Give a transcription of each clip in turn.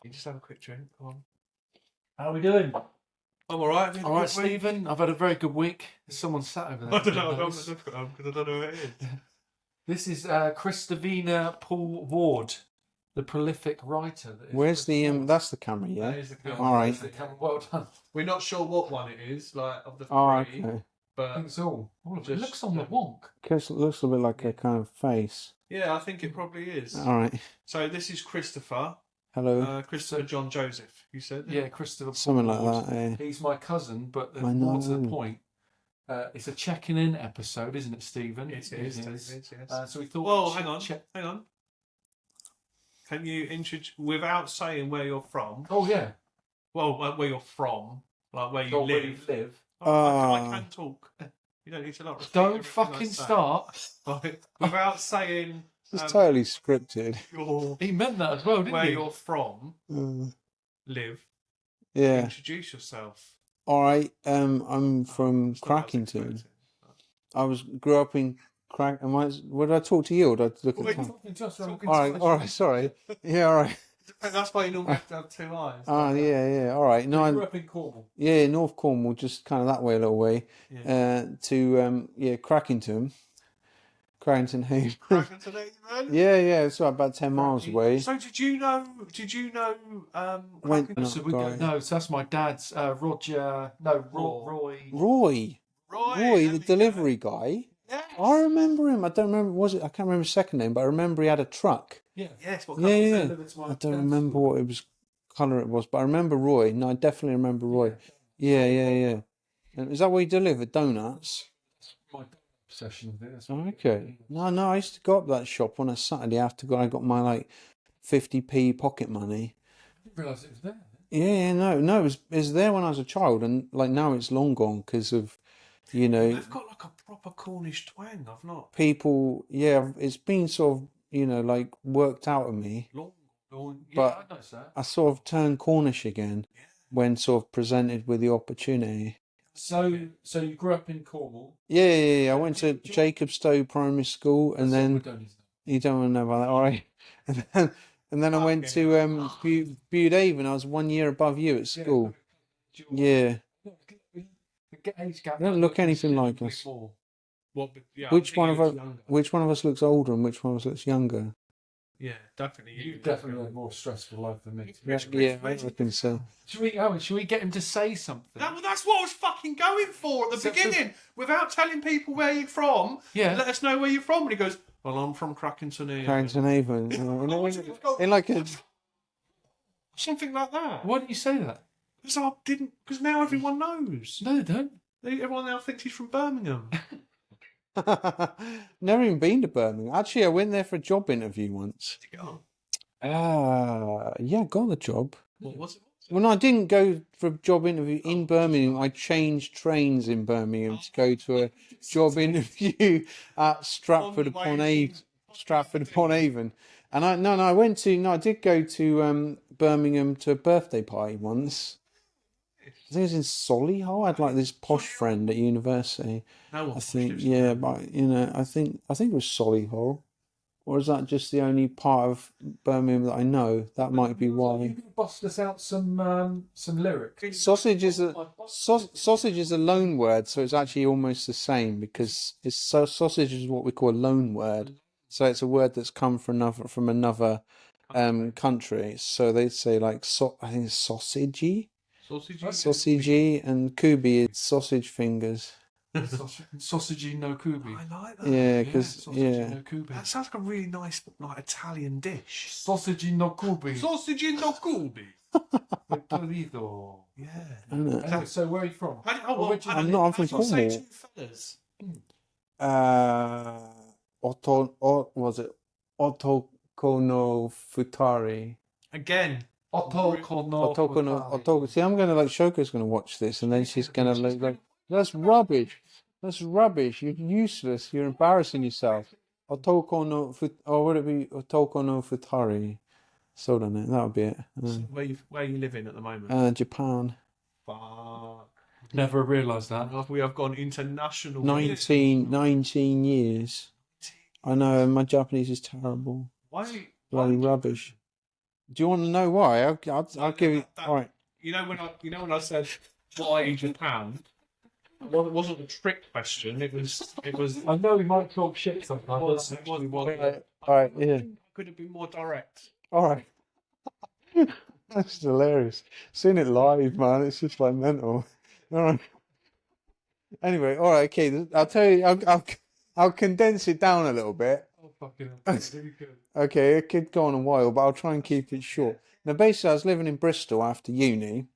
You just have a quick drink. Come on. How are we doing? I'm all right. All right, Stephen. I've had a very good week. There's someone sat over there. I don't know. I don't look at them because I don't know who it is. This is Christopher Paul Ward, the prolific writer. Where's the that's the camera, yeah? That is the camera. All right. Well done. We're not sure what one it is, like of the three. Oh, okay. But I think it's all of it. Just, Looks on the wonk. It looks a bit like a kind of face. yeah, I think it probably is. All right. So this is Christopher. Hello. Christopher John Joseph. You said. Yeah, Christopher. Something Paul like Ward. that. He's my cousin, but I more to the know. point. It's a checking in episode, isn't it, Stephen? It is. Yes. So we thought. Well, hang on. Can you introduce without saying where you're from? Oh yeah. Well, where you're from, like where you Or live. where you live. I can talk. You don't need to not. Don't fucking start. Like, without saying. It's totally scripted. He meant that as well, didn't where he? you're from, live. Yeah. Introduce yourself. All right. I'm from Crackington. Grew up in Crack. Would I talk to you or did I look at the All right. Sorry. Yeah. All right. That's why you normally have to have two eyes. Oh, yeah. All right. No, I grew up in Cornwall. Yeah, North Cornwall, just kind of that way a little way. Yeah. To Crackington Haven. Crackington Haven? Yeah. It's about 10 miles away. So did you know? Crackington? So that's my dad's Roger. No, Roy. Roy, the delivery guy. Yes. I remember him. I don't remember. I can't remember his second name, but I remember he had a truck. Yeah. Yes. Yeah. I don't remember what colour it was, but I remember Roy. No, I definitely remember Roy. Yeah. And is that where he delivered donuts? My obsession with it. Okay. No. I used to go up that shop on a Saturday after I got my 50p pocket money. I didn't realise it was there. Yeah. No. It was there when I was a child, and now it's long gone because of. They've got like a proper Cornish twang. I've not. People, it's been sort of, worked out of me. Long. But I noticed that. I sort of turned Cornish again when sort of presented with the opportunity. So you grew up in Cornwall? Yeah. I went to Jacobstow Primary School, and then you don't want to know about that, all right? And then I went to Bude Haven. I was 1 year above you at school. Yeah. They don't look anything like us. Which one of us looks older and which one of us looks younger? Yeah, definitely. You definitely had a more stressful life than me. Yeah, I reckon so. Should we get him to say something? That's what I was fucking going for at the beginning. Without telling people where you're from, let us know where you're from. And he goes, well, I'm from Crackington Haven. Crackington Haven. In like a... Something like that. Why didn't you say that? Because now everyone knows. No, they don't. Everyone now thinks he's from Birmingham. Never even been to Birmingham. Actually, I went there for a job interview once. Did you get on? Yeah, got the job. What was it? Well, no, I didn't go for a job interview in Birmingham. I changed trains in Birmingham to go to a job interview at Stratford upon Avon. And I did go to Birmingham to a birthday party once. I think it was in Solihull. I had this posh friend at university. No one. I think, but I think it was Solihull. Or is that just the only part of Birmingham that I know? That might be why. You can bust us out some lyrics. Sausage is a loan word, so it's actually almost the same because sausage is what we call a loan word. So it's a word that's come from another country. So they'd say I think it's sausagey. Sausagey and kubi is sausage fingers. Sausagey no kubi. I like that. Yeah, because no kubi. That sounds like a really nice Italian dish. Sausagey no kubi. Sausagey no kubi. Yeah. So where are you from? I'm from Cornwall. Otokono Futari. Again. Otokono. See, I'm gonna Shoko's gonna watch this, and then she's gonna that's rubbish. That's rubbish. You're useless. You're embarrassing yourself. Or would it be Otokono Futari? So don't know. That would be it. Where are you living at the moment? Japan. Fuck. Never realised that. We have gone international. 19 years. I know. My Japanese is terrible. Why? Bloody rubbish. Do you want to know why? I'll give you. All right. You know when I said why Japan? Well, it wasn't a trick question. It was. I know we might talk shit sometimes. All right. Yeah. Could have been more direct. All right. That's hilarious. Seeing it live, man. It's just like mental. All right. Anyway, all right. Okay. I'll tell you. I'll condense it down a little bit. Oh fucking hell. Okay, it could go on a while, but I'll try and keep it short. Now, basically, I was living in Bristol after uni,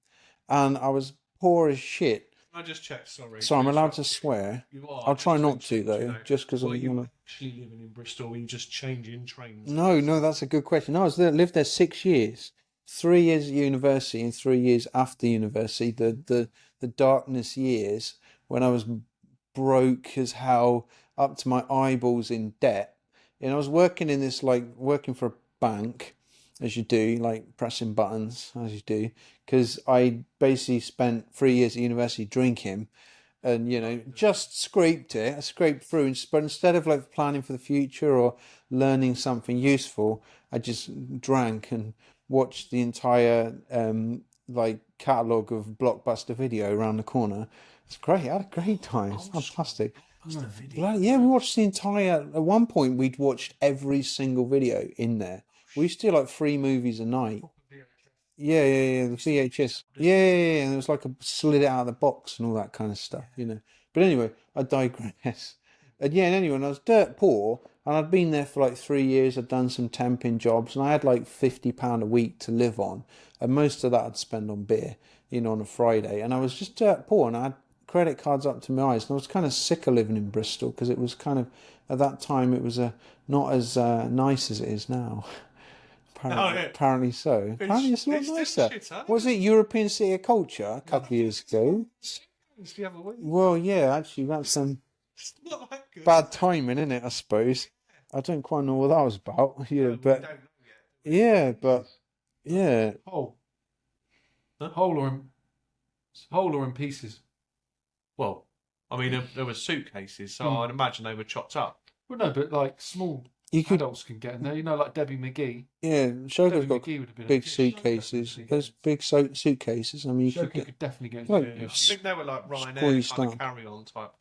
and I was poor as shit. I just checked. Sorry. So I'm allowed to swear. You are. I'll try not to though, just because I'm you actually living in Bristol and just changing trains. No, that's a good question. No, lived there 6 years, 3 years at university and 3 years after university. The darkness years when I was broke as hell, up to my eyeballs in debt. And I was working in this, like, working for a bank, as you do, like pressing buttons, as you do, because I basically spent 3 years at university drinking and, just scraped it. I scraped through, but instead of like planning for the future or learning something useful, I just drank and watched the entire, like, catalogue of Blockbuster Video around the corner. It's great. I had a great time. It's fantastic. Yeah, we watched the entire. At one point, we'd watched every single video in there. We used to do like 3 movies a night. Yeah. The VHS. Yeah. And it was like slid it out of the box and all that kind of stuff, But anyway, I digress. And anyway, and I was dirt poor, and I'd been there for like 3 years. I'd done some temping jobs, and I had like £50 a week to live on, and most of that I'd spend on beer, on a Friday. And I was just dirt poor, and I had credit cards up to my eyes, and I was kind of sick of living in Bristol because it was kind of, at that time, it was not as nice as it is now. Apparently so. Apparently it's a lot nicer. Was it European City of Culture a couple of years ago? Well, yeah, actually, that's some bad timing, isn't it, I suppose? I don't quite know what that was about. Yeah. Whole or in pieces? Well, I mean, there were suitcases, so I'd imagine they were chopped up. Well, no, but like small adults can get in there. Like Debbie McGee. Yeah, Shogo's got McGee would have been big suitcases. There's big suitcases. I mean, Shogo could definitely get in Well, there. I think they were like Ryanair kind of carry-on type.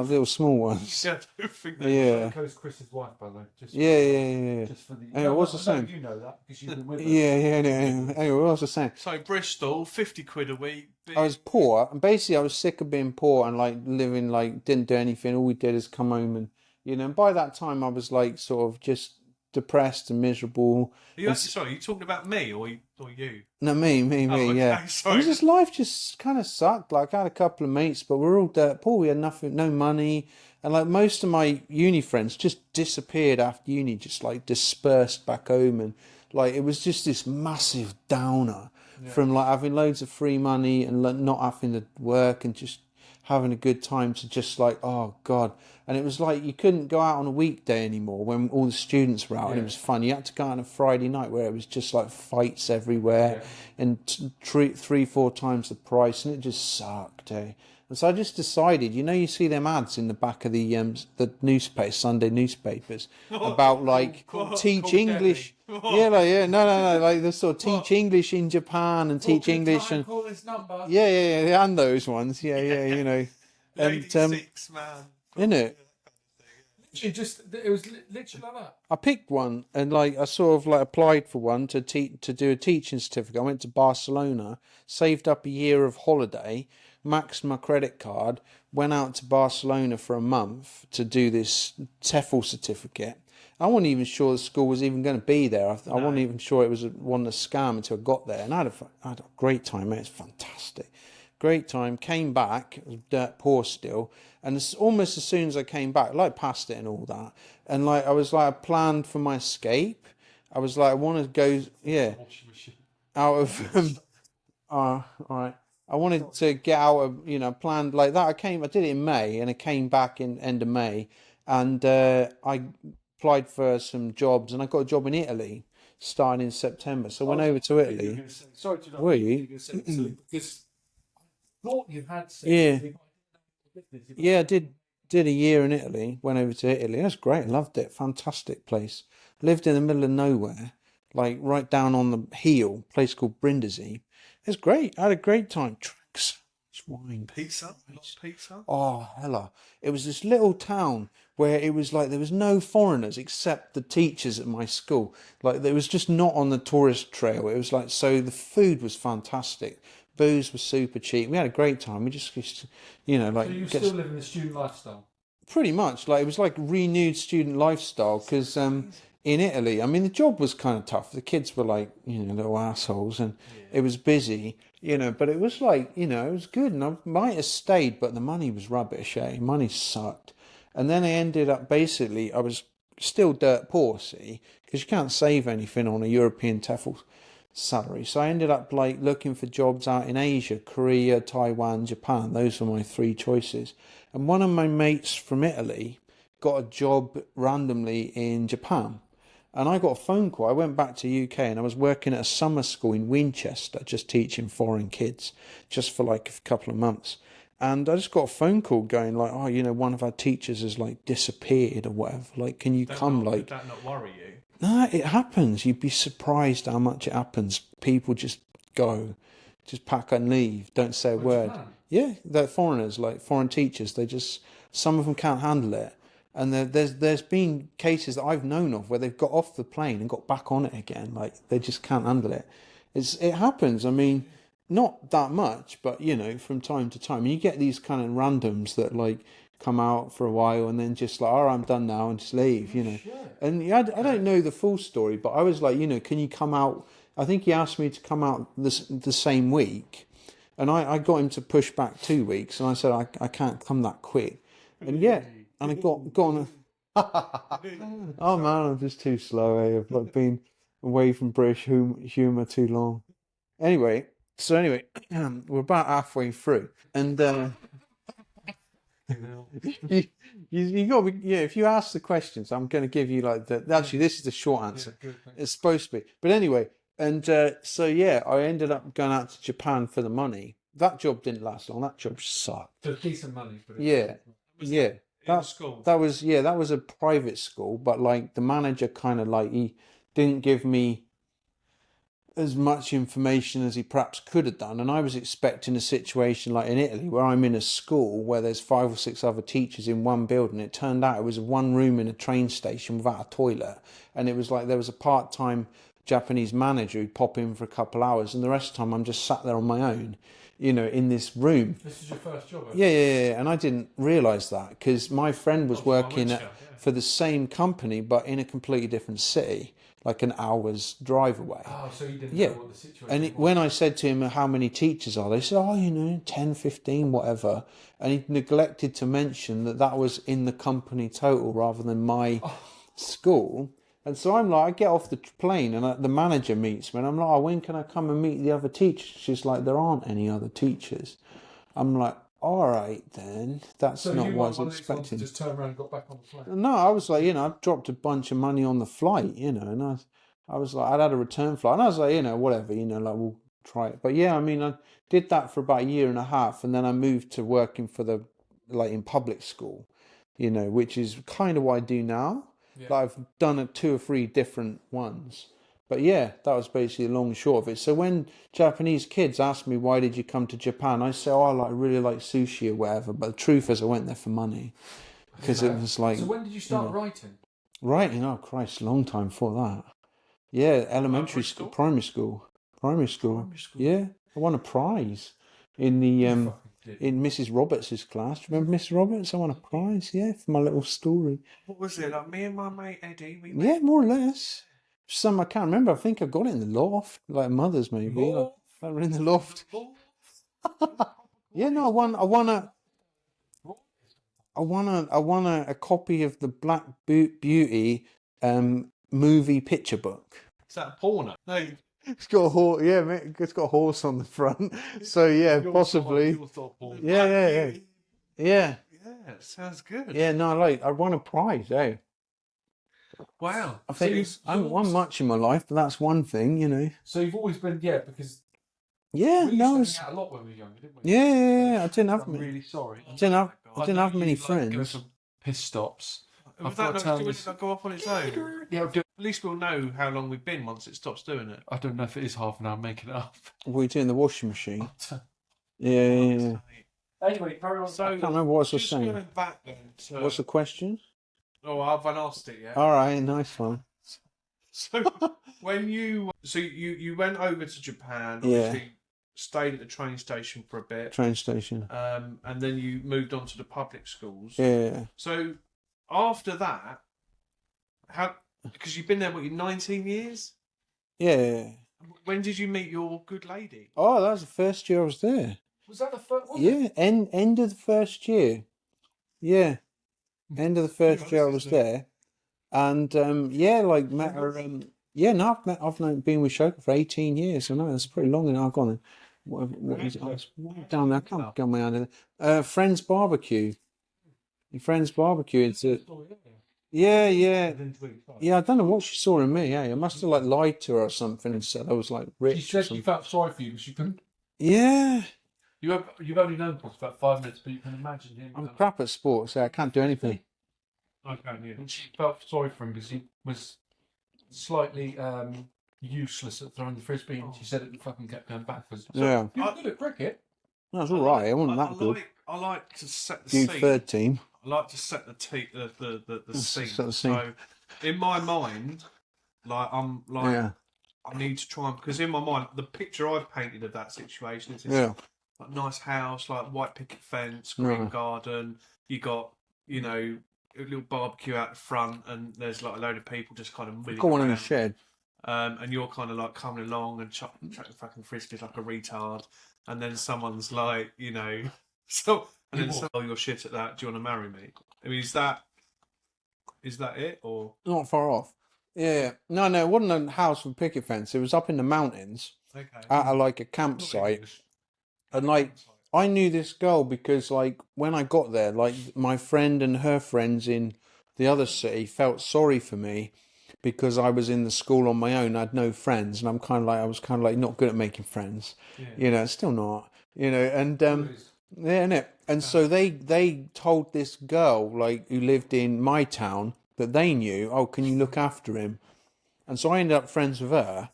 little small ones. Yeah, I don't think they were. Shogo's Chris's wife, by the way. Yeah. Just for the. Anyway, what's the saying? You know that because you've been with her. Anyway, what was I saying? So Bristol, £50 a week. I was poor, and basically I was sick of being poor and like living like didn't do anything. All we did is come home and and by that time I was like sort of just depressed and miserable. Sorry, are you talking about me or you? No, me, okay, yeah. Sorry. Life just kind of sucked. Like I had a couple of mates, but we were all dirt poor. We had nothing, no money, and like most of my uni friends just disappeared after uni, just like dispersed back home, and like it was just this massive downer from like having loads of free money and not having to work and just having a good time to just like, oh God. And it was like you couldn't go out on a weekday anymore when all the students were out and it was fun. You had to go out on a Friday night where it was just like fights everywhere and 3-4 times the price, and it just sucked, And so I just decided, you see them ads in the back of the newspaper, Sunday newspapers about like teach English. No, like the sort of teach English in Japan and teach English and call this number. Yeah, and those ones, and 86 man. Isn't it? It was literally like that. I picked one and like I sort of like applied for one to do a teaching certificate. I went to Barcelona, saved up a year of holiday, maxed my credit card, went out to Barcelona for a month to do this TEFL certificate. I wasn't even sure the school was even going to be there. I wasn't even sure it was one a scam until I got there, and I had a great time, mate. It's fantastic. Great time. Came back, it was dirt poor still, and almost as soon as I came back, like passed it and all that, and like I was like I planned for my escape. I was like I want to go, out of. All right. I wanted to get out of, planned like that. I did it in May, and I came back in end of May, and I applied for some jobs, and I got a job in Italy starting in September. So I went over to Italy. Sorry to Were you? Because I thought you had said. Yeah, I did a year in Italy. Went over to Italy. That's great. I loved it. Fantastic place. Lived in the middle of nowhere. like right down on the heel, a place called Brindisi. It's great. I had a great time. Drinks, wine, Pizza, pizza. Oh, hella! It was this little town where it was like there was no foreigners except the teachers at my school. Like there was just not on the tourist trail. It was like, so the food was fantastic. Booze was super cheap. We had a great time. We just used to, like. So you still living the student lifestyle? Pretty much. Like it was like renewed student lifestyle because in Italy, I mean, the job was kind of tough. The kids were like, little assholes, and it was busy, but it was like, it was good. And I might have stayed, but the money was rubbish, eh? Money sucked. And then I ended up basically, I was still dirt poor, see, because you can't save anything on a European TEFL salary. So I ended up like looking for jobs out in Asia, Korea, Taiwan, Japan. Those were my three choices. And one of my mates from Italy got a job randomly in Japan. And I got a phone call. I went back to UK and I was working at a summer school in Winchester, just teaching foreign kids, just for like a couple of months. And I just got a phone call going like, oh, one of our teachers has like disappeared or whatever. Like, can you come? Did that not worry you? No, it happens. You'd be surprised how much it happens. People just go, just pack and leave, don't say a word. Japan? Yeah, they're foreigners, like foreign teachers. Some of them can't handle it. And there's been cases that I've known of where they've got off the plane and got back on it again. Like they just can't handle it. It happens. I mean, not that much, but from time to time, you get these kind of randoms that like come out for a while and then just like, oh, I'm done now, and just leave. And I don't know the full story, but I was like, can you come out? I think he asked me to come out the same week, and I got him to push back 2 weeks, and I said I can't come that quick, and and I got on. Oh man, I'm just too slow. I've like been away from British humour too long. Anyway, we're about halfway through, and you got to be, if you ask the questions, I'm going to give you like actually this is the short answer. It's supposed to be, but anyway, and I ended up going out to Japan for the money. That job didn't last long. That job sucked. So decent money. That was a private school, but like the manager kind of like he didn't give me as much information as he perhaps could have done, and I was expecting a situation like in Italy where I'm in a school where there's 5 or 6 other teachers in one building. It turned out it was one room in a train station without a toilet, and it was like there was a part-time Japanese manager who'd pop in for a couple hours, and the rest of the time I'm just sat there on my own, in this room. This is your first job? Yeah, and I didn't realise that because my friend was working for the same company but in a completely different city, like an hour's drive away. Oh, so you didn't know what the situation was. When I said to him, how many teachers are there? He said, 10, 15, whatever. And he neglected to mention that was in the company total rather than my school. And so I'm like, I get off the plane and the manager meets me and I'm like, when can I come and meet the other teachers? She's like, there aren't any other teachers. I'm like, all right then, that's not what I was expecting. Just turned around and got back on the flight. No, I was like, I dropped a bunch of money on the flight, and I was like, I'd had a return flight, and I was like, whatever, like we'll try it. But yeah, I mean, I did that for about a year and a half, and then I moved to working for in public school, which is kind of what I do now. Yeah. Like I've done 2 or 3 different ones. But yeah, that was basically the long and short of it. So when Japanese kids ask me, why did you come to Japan? I say, I really like sushi or whatever. But the truth is I went there for money. Because it was like... So when did you start writing? Writing? Oh, Christ, a long time before that. Yeah, elementary school, primary school. Yeah, I won a prize in the in Mrs. Roberts' class. Do you remember Mrs. Roberts? I won a prize, for my little story. What was it? Like me and my mate Eddie? Yeah, more or less. Some I can't remember. I think I got it in the loft, like Mother's maybe. Like we're in the loft. Yeah, no, I won a copy of the Black Beauty movie picture book. Is that a porno? No. It's got a horse. Yeah, mate, it's got a horse on the front. So yeah, possibly. Yeah. Yeah, it sounds good. Yeah, no, I won a prize, eh? Wow. I think I haven't won much in my life, but that's one thing, So you've always been, because... Yeah, we used to hang out a lot when we were younger, didn't we? Yeah. I didn't have... I'm really sorry. I didn't have many friends. Go for piss stops. Did that not go off on its own? Yeah, At least we'll know how long we've been once it stops doing it. I don't know if it is half an hour. I'm making it up. What are you doing? The washing machine? Yeah. Anyway, carry on. So, I can't remember what I was just saying. going back then to... What's the question? Oh, I haven't asked it yet. All right, nice one. So, when you went over to Japan, Yeah. obviously stayed at the train station for a bit, Train station. and then you moved on to the public schools. Yeah. So, after that, because you've been there, 19 years? Yeah. When did you meet your good lady? Oh, that was the first year I was there. Was that the first? Yeah, end of the first year. Yeah, end of the first year I was there, and met her. I've been with Shoka for 18 years. I know that's pretty long. And I've gone. What is it? I was down there. I can't get my hand in. Friends barbecue. Friends barbecue. It's a. Yeah. I don't know what she saw in me. I must have lied to her or something and said I was rich. She said she felt sorry for you, but she couldn't. Yeah. You've only known for about 5 minutes, but you can imagine him. I'm crap at sports, so I can't do anything. I can't hear. And she felt sorry for him because he was slightly useless at throwing the frisbee, and she said it fucking kept going backwards. So Yeah. you're good at cricket. That's all right. I wasn't that good. I like to set the You scene. third team. I like to set the scene. Set the scene. So, in my mind, Yeah. I need to try and, because in my mind, the picture I've painted of that situation is this Yeah. nice house, white picket fence, green Yeah. garden. You got, a little barbecue out the front, and there's a load of people just kind of milling Got one in the around. shed. And you're kind of coming along and chucking fucking frisbees like a retard, and then someone's and then sell your shit at that. Do you want to marry me? I mean, is that it or Not far off. Yeah. No, it wasn't a house with picket fence. It was up in the mountains okay? at a campsite. And I knew this girl because when I got there, my friend and her friends in the other city felt sorry for me because I was in the school on my own. I had no friends, and I was not good at making friends. Yeah. Still not. And innit? And so they told this girl who lived in my town that they knew. Oh, can you look after him? And so I ended up friends with her,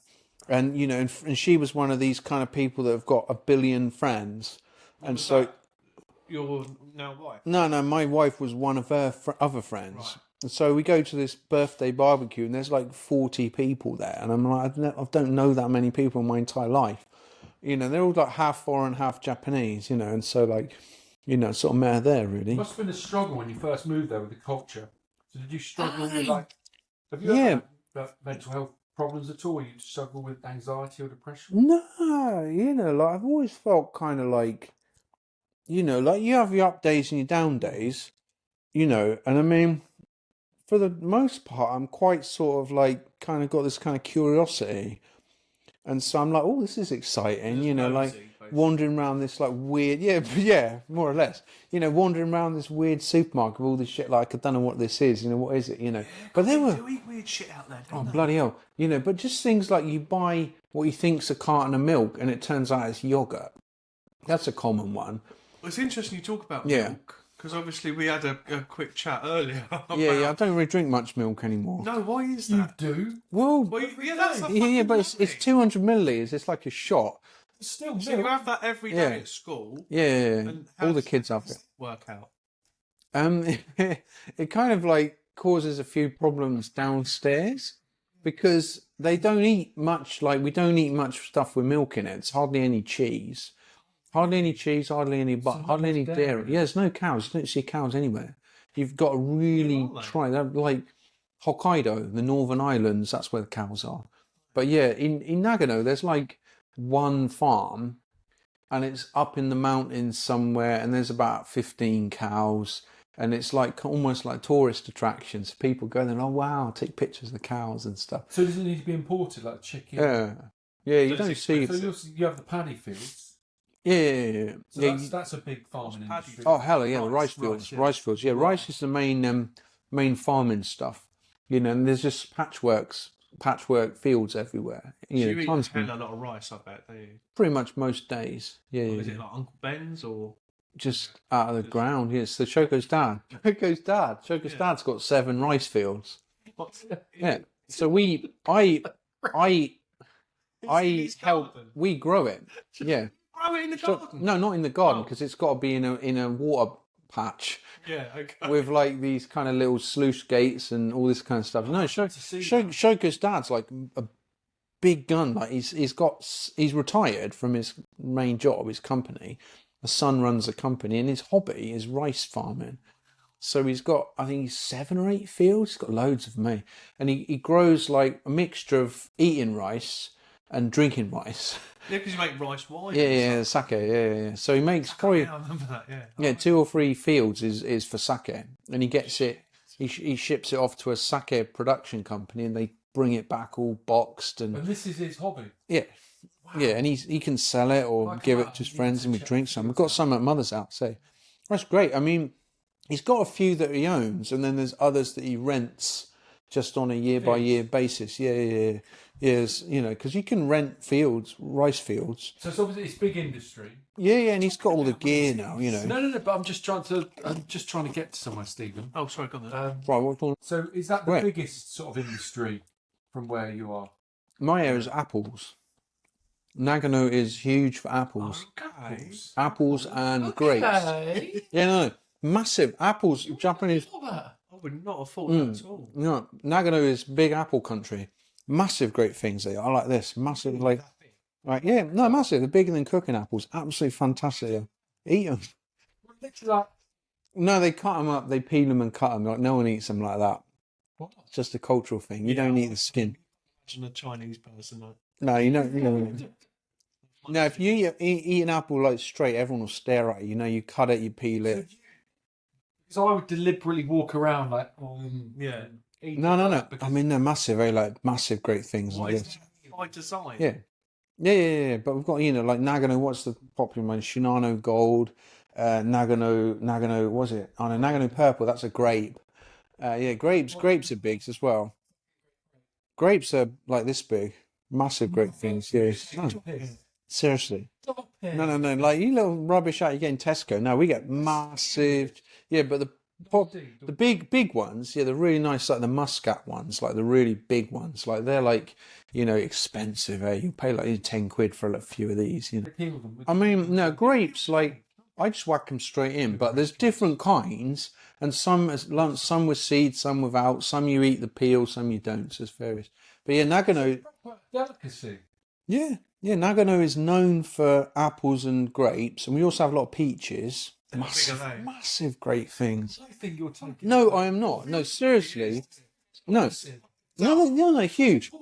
and and she was one of these kind of people that have got a billion friends. And so your now wife? No, my wife was one of her other friends. Right. And so we go to this birthday barbecue, and there's 40 people there, and I'm like, I don't know that many people in my entire life. They're all half foreign, half Japanese. And so sort of met her there really. It must have been a struggle when you first moved there with the culture. So did you struggle with have you ever had mental health problems at all? You struggle with anxiety or depression? No, I've always felt kind of you have your up days and your down days, and I mean, for the most part, I'm quite sort of kind of got this kind of curiosity. And so I'm oh, this is exciting, wandering around this weird, more or less, wandering around this weird supermarket with all this shit, I don't know what this is, what is it, But they were... do eat weird shit out there, oh, bloody hell. But just things you buy what you think's a carton of milk and it turns out it's yogurt. That's a common one. Well, it's interesting you talk about milk, because obviously we had a quick chat earlier. I don't really drink much milk anymore. No, why is that? You do? Well, that's but it's 200 millilitres. It's like a shot. It's still milk. So you have that every day at school. Yeah. And All the kids have it. Work out. It kind of causes a few problems downstairs because they don't eat much. We don't eat much stuff with milk in it. It's hardly any cheese. Hardly any cheese, hardly any butter, hardly any dairy. Yeah, there's no cows. You don't see cows anywhere. You've got to really try. They're Hokkaido, the Northern Islands, that's where the cows are. But yeah, in Nagano, there's one farm, and it's up in the mountains somewhere, and there's about 15 cows, and it's almost like tourist attractions. People go there and, oh wow, take pictures of the cows and stuff. So does it need to be imported, like chicken? Yeah, you don't see... So you have the paddy fields. Yeah. So that's a big farming industry. Oh hell yeah, the rice fields. Rice fields. Yeah, rice is the main farming stuff. And there's just patchwork fields everywhere. So you eat a lot of rice, I bet, do you? Pretty much most days. Yeah. Is it Uncle Ben's or just out of the ground? Yes, the Shoko's dad. Shoko's dad's got 7 rice fields. What? Yeah. So I help. We grow it. Yeah. Grow it in the garden. No, not in the garden because it's got to be in a water patch. Yeah. Okay. With like these kind of little sluice gates and all this kind of stuff. No, Shoko's dad's like a big gun. Like he's retired from his main job, his company. The son runs a company, and his hobby is rice farming. So he's got, I think he's 7 or 8 fields. He's got loads of me, and he grows like a mixture of eating rice and drinking rice. Yeah, because you make rice wine. Yeah, sake. Yeah. So he makes probably I remember that. Yeah. 2 or 3 fields is for sake, and he gets it. He ships it off to a sake production company, and they bring it back all boxed. And this is his hobby. Yeah. Wow. Yeah, and he can sell it or give it to his friends, and we drink some. We've got some at Mother's house. So that's great. I mean, he's got a few that he owns, and then there's others that he rents just on a year-by-year basis. Yeah. Yes, because you can rent rice fields. So it's obviously it's big industry. Yeah, and he's got all the gear now. No. But I'm just trying to get to somewhere, Stephen. Oh, sorry, go on then. Right. So is that the biggest sort of industry from where you are? My area is apples. Nagano is huge for apples. Okay. Apples and grapes. Yeah, no, massive apples. Japanese. I would not have thought that at all. No, Nagano is big apple country. Massive, great things they are. Like this, massive, like, right? Yeah, no, massive. They're bigger than cooking apples. Absolutely fantastic. Eat them. No, they cut them up. They peel them and cut them. Like no one eats them like that. What? It's just a cultural thing. You don't eat the skin. Imagine a Chinese person. No, you don't. No, if you eat an apple like straight, everyone will stare at you. You cut it, you peel it. So I would deliberately walk around like, yeah. No. I mean, they're massive. They're like massive, great things. By design. Yeah. But we've got like Nagano. What's the popular one? Shinano Gold, Nagano. What's it? Oh no, Nagano Purple. That's a grape. Grapes are big as well. Grapes are like this big, massive, great things. Yeah. Seriously. No. Like you little rubbish out you get in Tesco. No, we get massive. Yeah, but the big ones, they're really nice, like the Muscat ones, like the really big ones. Like they're like, expensive. You pay like 10 quid for a few of these. I mean, no, grapes, like I just whack them straight in. But there's different kinds, and some with seeds, some without. Some you eat the peel, some you don't. So it's various. But yeah, Nagano. Delicacy. Yeah, Nagano is known for apples and grapes, and we also have a lot of peaches. Massive, great things. I think you're taking. No, I am not. No, seriously. No, huge.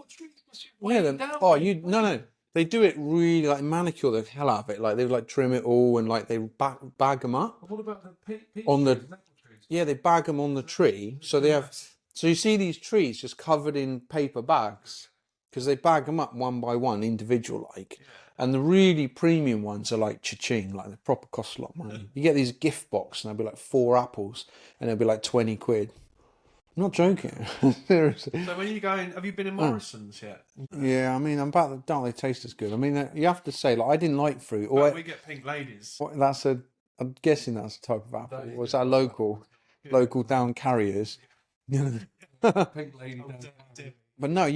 Yeah, no. They do it really like manicure the hell out of it. Like they like trim it all and like they bag them up. What about the peaches? On the they bag them on the tree. So they have. So you see these trees just covered in paper bags because they bag them up one by one, individual like. And the really premium ones are like cha-ching, like they proper cost a lot of money. You get these gift box and they'll be like 4 apples and they'll be like 20 quid. I'm not joking. Seriously. So when you going, have you been in Morrison's yet? Yeah, I mean, don't they taste as good? I mean, you have to say, like, I didn't like fruit. We get pink ladies. I'm guessing that's a type of apple. Or is that local down carriers? Pink lady. But no,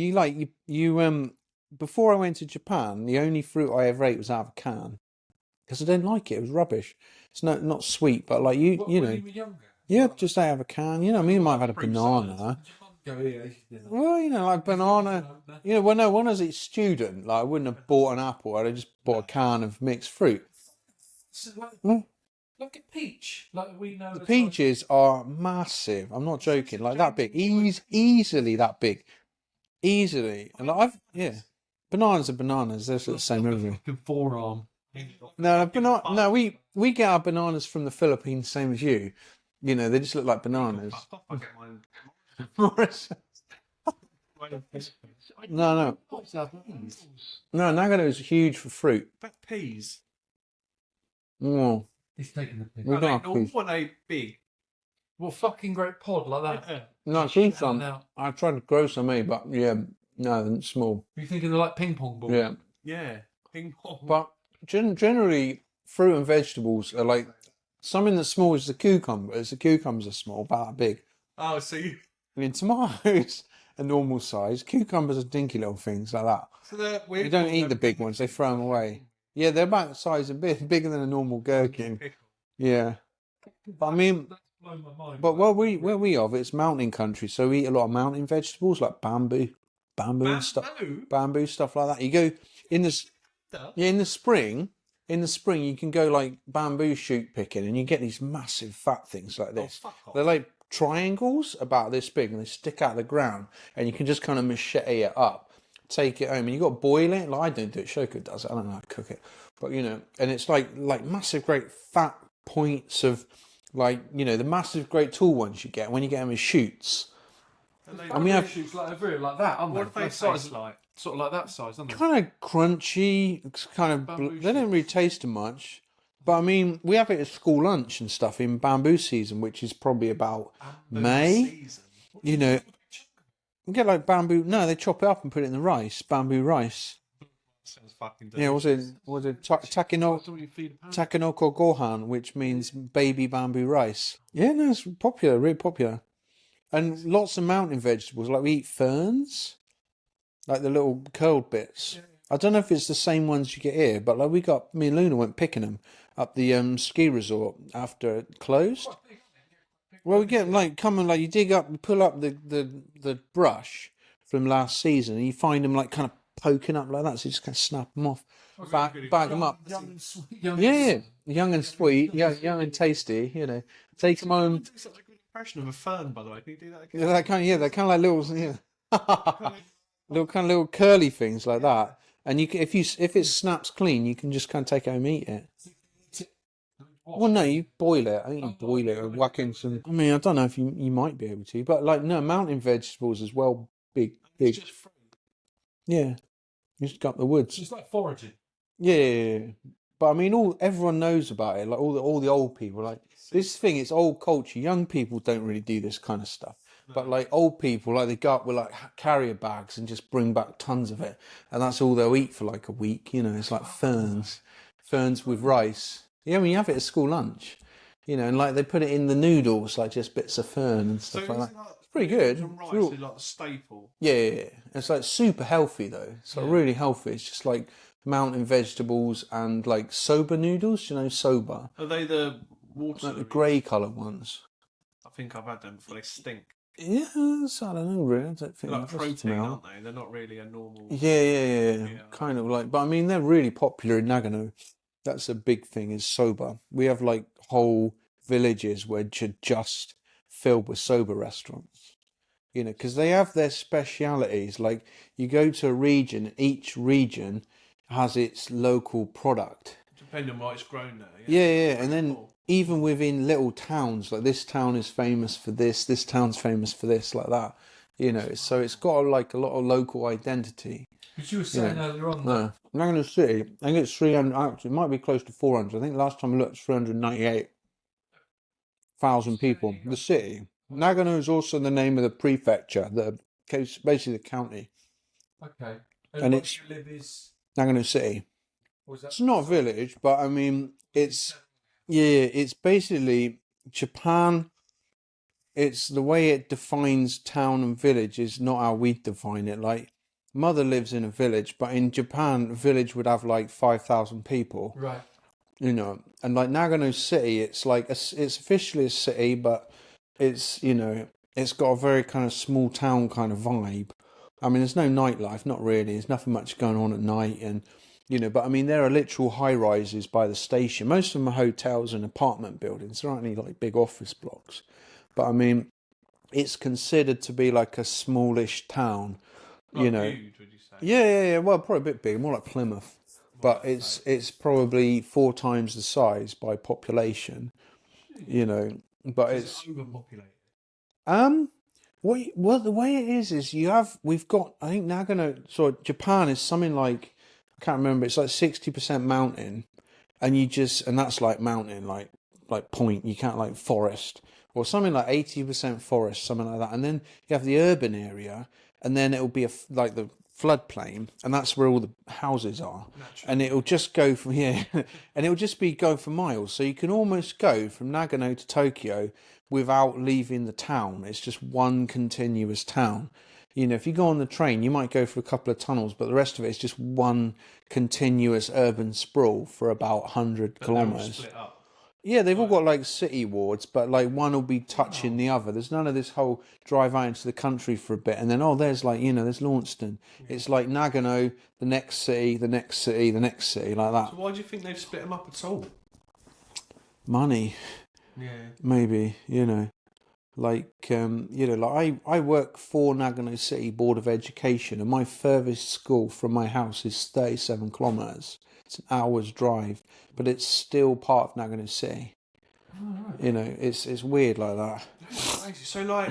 before I went to Japan, the only fruit I ever ate was out of a can because I didn't like it. It was rubbish. It's not sweet, but like you know. When you were younger? Yeah, just out of a can. I mean, I might have had a banana. Well, like banana. When I was a student, like I wouldn't have bought an apple. I'd have just bought a can of mixed fruit. Like a peach, like we know. The peaches are massive. I'm not joking. Like that big, easily that big, easily. And like bananas are bananas. They're sort of the same everywhere. Forearm. No, we get our bananas from the Philippines, same as you. They just look like bananas. No. No, Nagano is huge for fruit. But peas. Oh. He's taking the piss. We don't have peas. What are they big? Well, fucking great pod like that. Yeah. No, keep some. I tried to grow some, but no, they're small. Are you thinking they're like ping pong balls? Yeah. Yeah, ping pong. But generally, fruit and vegetables are like something that's small is the cucumbers. The cucumbers are small, about that big. Oh, so you... I mean, tomatoes a normal size. Cucumbers are dinky little things like that. So we don't eat the big ones; they throw them away. Yeah, they're about the size a bit bigger than a normal gherkin. Yeah, but I mean, but where we are, it's mountain country, so we eat a lot of mountain vegetables like bamboo and stuff, bamboo stuff like that. You go in the in the spring. In the spring, you can go like bamboo shoot picking, and you get these massive fat things like this. They're like triangles about this big, and they stick out of the ground, and you can just kind of machete it up, take it home, and you got to boil it. Like I don't do it, Shoko does it. I don't know how to cook it, but you know, and it's like massive, great fat points of like the massive, great tall ones you get when you get them as shoots. And we have shoots like that, aren't they? What do they taste like? Sort of like that size, aren't they? Kind of crunchy, kind of. They don't really taste much, but I mean, we have it at school lunch and stuff in bamboo season, which is probably about May. You know, we get like bamboo. No, they chop it up and put it in the rice, bamboo rice. Sounds fucking delicious. Yeah, was it takenoko gohan, which means baby bamboo rice. Yeah, no, it's popular, really popular, and lots of mountain vegetables. Like we eat ferns. Like the little curled bits. I don't know if it's the same ones you get here, but like me and Luna went picking them up the ski resort after it closed. Well, we get you dig up, you pull up the brush from last season, and you find them like kind of poking up like that, so you just kind of snap them off, bag them up. Young and sweet. Young and sweet, young and tasty. Take them home. Such a good impression of a fern, by the way. Can you do that again? They're kind of like little, little curly things like that, and you can, if it snaps clean, you can just kind of take it home and eat it. Well, no, you boil it. I think you boil it and whack in some. I mean, I don't know if you might be able to, but like no mountain vegetables as well. Big. Yeah, you just go up the woods. It's like foraging. Yeah, but I mean, everyone knows about it. Like all the old people, like this thing. It's old culture. Young people don't really do this kind of stuff. But like old people, like they go up with like carrier bags and just bring back tons of it, and that's all they'll eat for like a week. It's like ferns with rice. Yeah, I mean you have it at school lunch, and like they put it in the noodles, like just bits of fern and stuff like that. It's pretty good. Rice is like the staple. Yeah. It's like super healthy though. It's like really healthy. It's just like mountain vegetables and like soba noodles. Soba. Are they the water? Like the grey coloured ones. I think I've had them before. They stink. Yeah, I don't know really. I don't think They're like protein, aren't they? They're not really a normal. Yeah. Kind of like, but I mean, they're really popular in Nagano. That's a big thing. Is soba. We have like whole villages which are just filled with soba restaurants. Because they have their specialities. Like you go to a region, each region has its local product. Depending on what it's grown there. Yeah, and then. Even within little towns, like this town is famous for this town's famous for this, like that. So it's got like a lot of local identity. But you were saying earlier on that Nagano City, I think it's 300. Actually, it might be close to 400. I think last time I looked, it's 398,000 people. The city. Nagano is also the name of the prefecture, basically the county. Okay. And it's where you live is Nagano City. It's not a village, but I mean it's. Yeah, it's basically Japan. It's the way it defines town and village is not how we define it. Like, mother lives in a village, but in Japan, a village would have like 5,000 people. Right. And like Nagano City, it's like it's officially a city, but it's it's got a very kind of small town kind of vibe. I mean, there's no nightlife, not really. There's nothing much going on at night, and. But I mean, there are literal high rises by the station. Most of them are hotels and apartment buildings. There aren't any like big office blocks. But I mean, it's considered to be like a smallish town. Huge, would you say? Yeah. Well, probably a bit big, more like Plymouth. But it's probably 4 times the size by population. But it's overpopulated. Well, the way it is we've got. I think Nagano. So Japan is something like. I can't remember. It's like 60% mountain, and that's like mountain, like point. You can't like forest or something like 80% forest, something like that. And then you have the urban area, and then it'll be like the floodplain, and that's where all the houses are. Naturally. And it'll just go from here, and it'll just be go for miles. So you can almost go from Nagano to Tokyo without leaving the town. It's just one continuous town. You know, if you go on the train, you might go for a couple of tunnels, but the rest of it is just one continuous urban sprawl for about 100 kilometers. Split up. Yeah, they've all got like city wards, but like one will be touching the other. There's none of this whole drive out into the country for a bit and then, there's like, there's Launceston. It's like Nagano, the next city, the next city, the next city, like that. So why do you think they've split them up at all? Money. Yeah. Maybe, like, like I work for Nagano City Board of Education and my furthest school from my house is 37 kilometres. It's an hour's drive, but it's still part of Nagano City. Oh, right. It's weird like that. So like,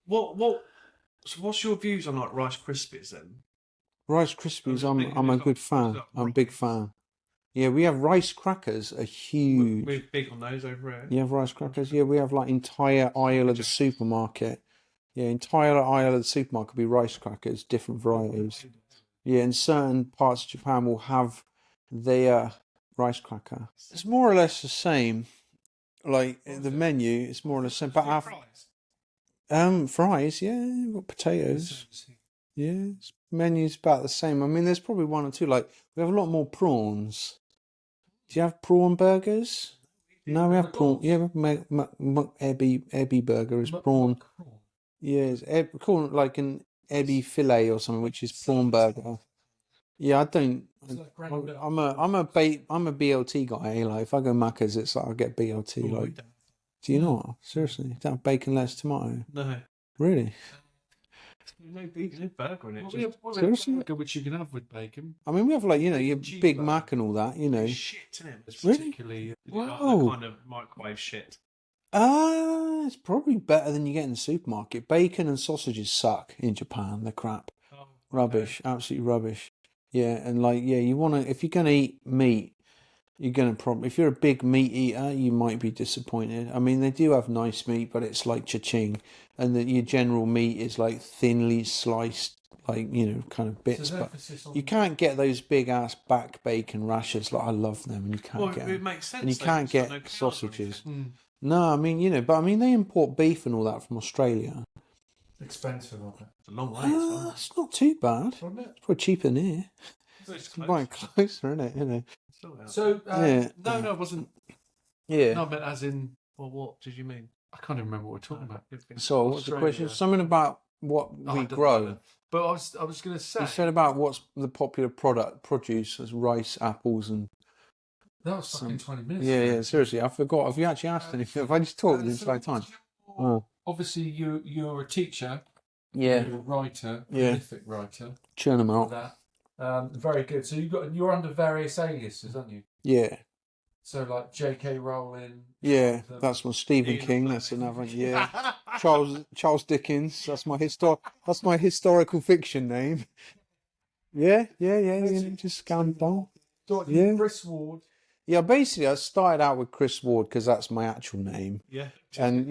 what's your views on like Rice Krispies then? Rice Krispies, I'm a good fan. I'm a big fan. Yeah, we have rice crackers, are huge. We're big on those over here. You have rice crackers? Yeah, we have like entire aisle of the supermarket. Yeah, entire aisle of the supermarket will be rice crackers, different varieties. Yeah, and certain parts of Japan will have their rice cracker. It's more or less the same. Like the menu is more or less the same. But fries, yeah, we've got potatoes. Yeah, menu's about the same. I mean, there's probably one or two. Like we have a lot more prawns. Do you have prawn burgers? No, we have prawn. Yeah, Ebby burger is prawn. Yeah, we call it like an Ebby fillet or something, which is prawn burger. Yeah, I don't. I'm a BLT guy. Like if I go Macca's, it's like I get BLT. Like, do you not? Seriously, don't have bacon, lettuce, tomato. No. Really? No burger in it. Seriously? Which you can have with bacon. I mean, we have like your Big Mac and all that. Shit, isn't it? It's Really? particularly Wow. kind of microwave shit. It's probably better than you get in the supermarket. Bacon and sausages suck in Japan. They're crap. Oh, Rubbish. Absolutely rubbish. Yeah, and like, you want to, if you're going to eat meat, you're going to probably, if you're a big meat eater, you might be disappointed. I mean, they do have nice meat, but it's like cha-ching. And your general meat is like thinly sliced, like, kind of bits. But you can't get those big ass back bacon rashers. Like, I love them, and you can't get them. It makes sense. And you can't get sausages. No, I mean, but I mean, they import beef and all that from Australia. Expensive, isn't it? It's a long way as well. It's not too bad. Isn't it? It's probably cheaper than here. It's Quite closer, isn't it? So, Yeah. No, it wasn't. Yeah. No, I meant as in. Well, what did you mean? I can't even remember what we're talking about. So, what's the question? Something about what we it doesn't grow. matter. But I was going to say You said about what's the popular produce as rice, apples, and that was fucking 20 minutes. yeah. Seriously, I forgot. Have you actually asked anything? Have I just talked this entire time? Oh. Obviously, you're a teacher. Yeah. You're a writer. Yeah. Prolific writer. Churn them out. That. Very good. So you're under various aliases, aren't you? Yeah. So like J.K. Rowling. Yeah, that's my Stephen King. That's another. Yeah. Charles Dickens. That's my historical fiction name. Yeah. Just scan down. Yeah. Chris Ward. Yeah, basically, I started out with Chris Ward because that's my actual name. Yeah. And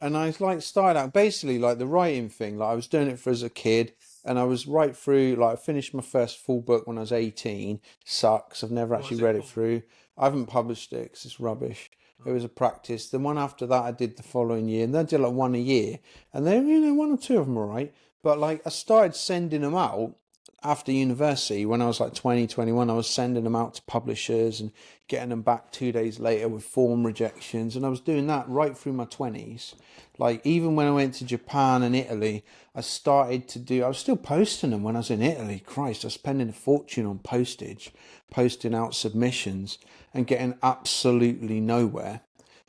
and I like started out basically like the writing thing. Like I was doing it as a kid, and I was right through. Like I finished my first full book when I was 18. Sucks. I've never actually read it through. I haven't published it because it's rubbish. It was a practice. The one after that I did the following year, and then I did like one a year, and then one or two of them were right. But like I started sending them out after university when I was like 20, 21. I was sending them out to publishers and getting them back 2 days later with form rejections, and I was doing that right through my 20s. Like even when I went to Japan and Italy, I was still posting them when I was in Italy. Christ, I was spending a fortune on postage, posting out submissions and getting absolutely nowhere.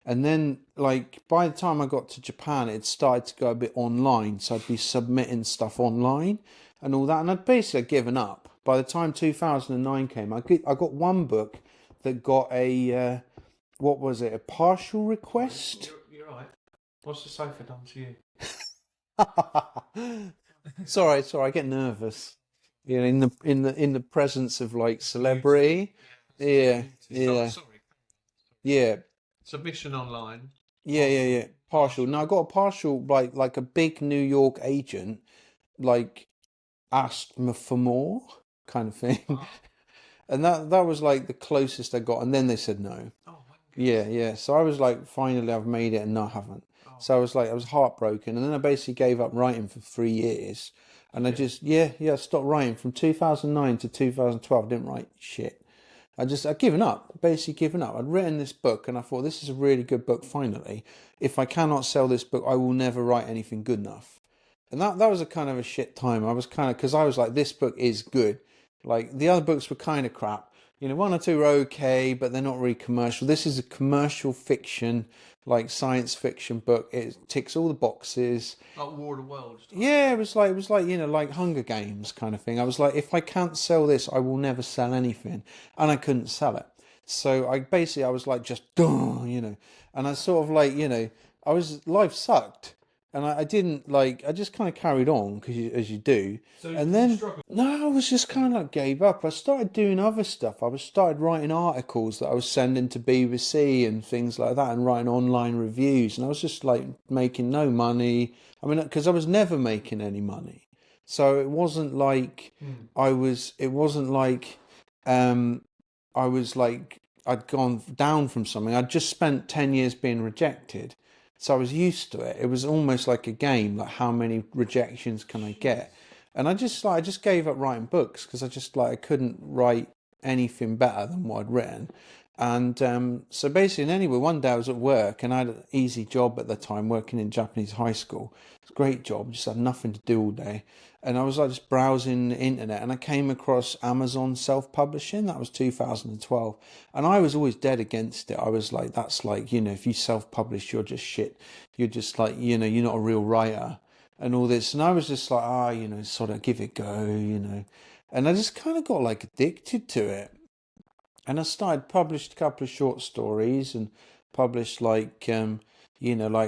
And then, like, by the time I got to Japan, it started to go a bit online. So I'd be submitting stuff online and all that. And I'd basically given up. By the time 2009 came, I got one book that got a, a partial request? You're right. What's the sofa done to you? Sorry, I get nervous. You know, in the presence of like celebrity. Yeah. Yeah. Submission online. Yeah. Partial. No, I got a partial, like a big New York agent, like asked me for more kind of thing, and that was like the closest I got, and then they said no. Oh my goodness. Yeah. So I was like, finally, I've made it, and no, I haven't. Oh, So I was heartbroken, and then I basically gave up writing for 3 years, and I just I stopped writing from 2009 to 2012. I didn't write shit. I'd given up, basically given up. I'd written this book, and I thought, this is a really good book. Finally, if I cannot sell this book, I will never write anything good enough. And that was a kind of a shit time. I was kind of, because I was like, this book is good. Like the other books were kind of crap. One or two were okay, but they're not really commercial. This is a commercial fiction, like science fiction book. It ticks all the boxes. Like War of the Worlds. Yeah, it was like like Hunger Games kind of thing. I was like, if I can't sell this, I will never sell anything, and I couldn't sell it. So I was like, just and I sort of like life sucked. And I didn't I just kind of carried on as you do. So and then, no, I was just kind of like gave up. I started doing other stuff. I started writing articles that I was sending to BBC and things like that, and writing online reviews. And I was just like making no money. I mean, because I was never making any money. So it wasn't like it wasn't like I was like, I'd gone down from something. I'd just spent 10 years being rejected. So I was used to it. It was almost like a game, like how many rejections can I get? And I just gave up writing books because I couldn't write anything better than what I'd written. And so basically, and anyway, one day I was at work and I had an easy job at the time working in Japanese high school. It's a great job, just had nothing to do all day. And I was like just browsing the internet and I came across Amazon self-publishing. That was 2012. And I was always dead against it. I was like, that's like, if you self-publish, you're just shit. You're just like, you're not a real writer and all this. And I was just like, sort of give it a go, And I just kind of got like addicted to it. And I published a couple of short stories and published like a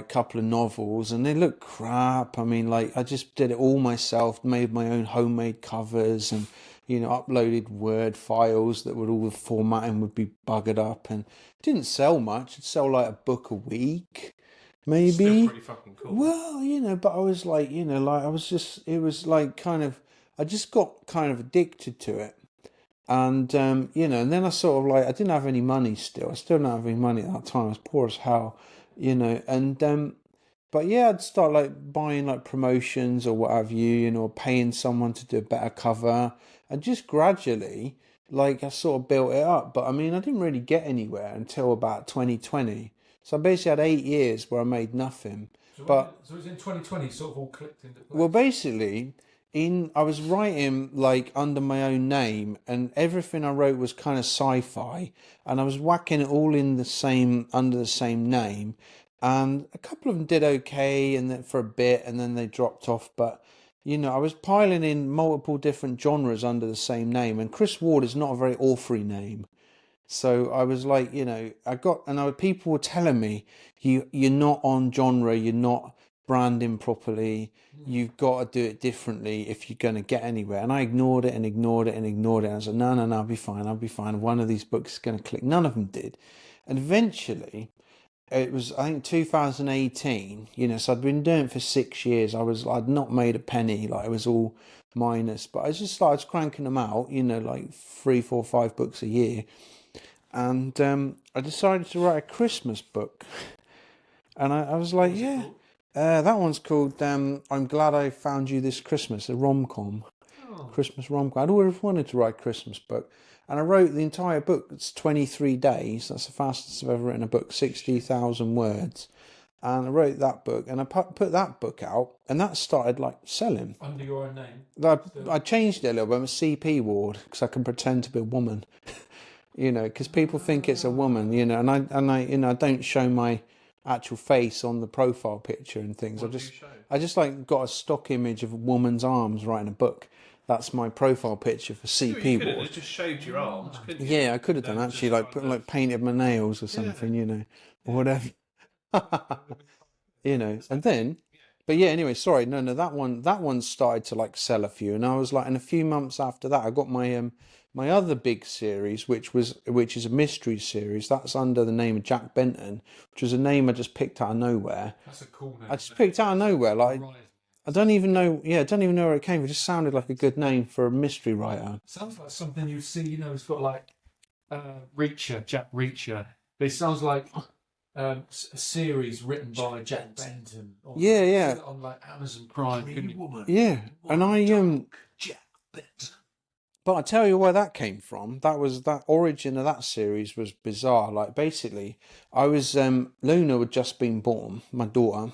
couple of novels, and they look crap. I mean, like I just did it all myself, made my own homemade covers and, uploaded Word files that would all the formatting would be buggered up, and didn't sell much. I'd sell like a book a week, maybe. Still pretty fucking cool. Well, but I was like, it was like kind of, I just got kind of addicted to it. And, and then I sort of I didn't have any money still. I still didn't have any money at that time. I was poor as hell, but yeah, I'd start buying promotions or what have you, or paying someone to do a better cover. And just gradually, I sort of built it up. But I mean, I didn't really get anywhere until about 2020. So I basically had 8 years where I made nothing. So it was in 2020 sort of all clicked into place? Well, basically, I was writing under my own name, and everything I wrote was kind of sci-fi, and I was whacking it all under the same name, and a couple of them did okay, and then for a bit, and then they dropped off. But I was piling in multiple different genres under the same name, and Chris Ward is not a very author-y name. So I was like, people were telling me, you're not on genre, you're not branding properly, you've got to do it differently if you're going to get anywhere. And I ignored it and ignored it and ignored it. And I was like, no, I'll be fine. One of these books is going to click. None of them did. And eventually, it was, I think, 2018, so I'd been doing it for 6 years. I'd not made a penny, it was all minus. But I just started cranking them out, 3, 4, 5 books a year. And I decided to write a Christmas book. And I was like, yeah. That one's called I'm Glad I Found You This Christmas, a rom-com. Christmas rom-com. I'd always wanted to write a Christmas book. And I wrote the entire book. It's 23 days. That's the fastest I've ever written a book, 60,000 words. And I wrote that book, and I put that book out, and that started selling. Under your own name? I changed it a little bit. I'm a CP Ward, because I can pretend to be a woman. Because people think it's a woman, and I don't show my actual face on the profile picture and things. I just got a stock image of a woman's arms writing a book. That's my profile picture for CP you Ward. have just shaved your arms, couldn't you? Yeah, I could have done actually, painted my nails or something, or whatever. And then, but yeah, anyway, sorry, no, that one started to sell a few, and I was in a few months after that, I got my other big series, which is a mystery series. That's under the name of Jack Benton, which was a name I just picked out of nowhere. That's a cool name. I just picked out of nowhere, I don't even know. Yeah, I don't even know where it came from. It just sounded like a good name for a mystery writer. Sounds like something you see. It's got Reacher, Jack Reacher. But it sounds like a series written by Jack Benton. On like Amazon Prime. Yeah, and Jack Benton. But I tell you where that came from. That origin of that series was bizarre. Like basically, I was Luna had just been born, my daughter,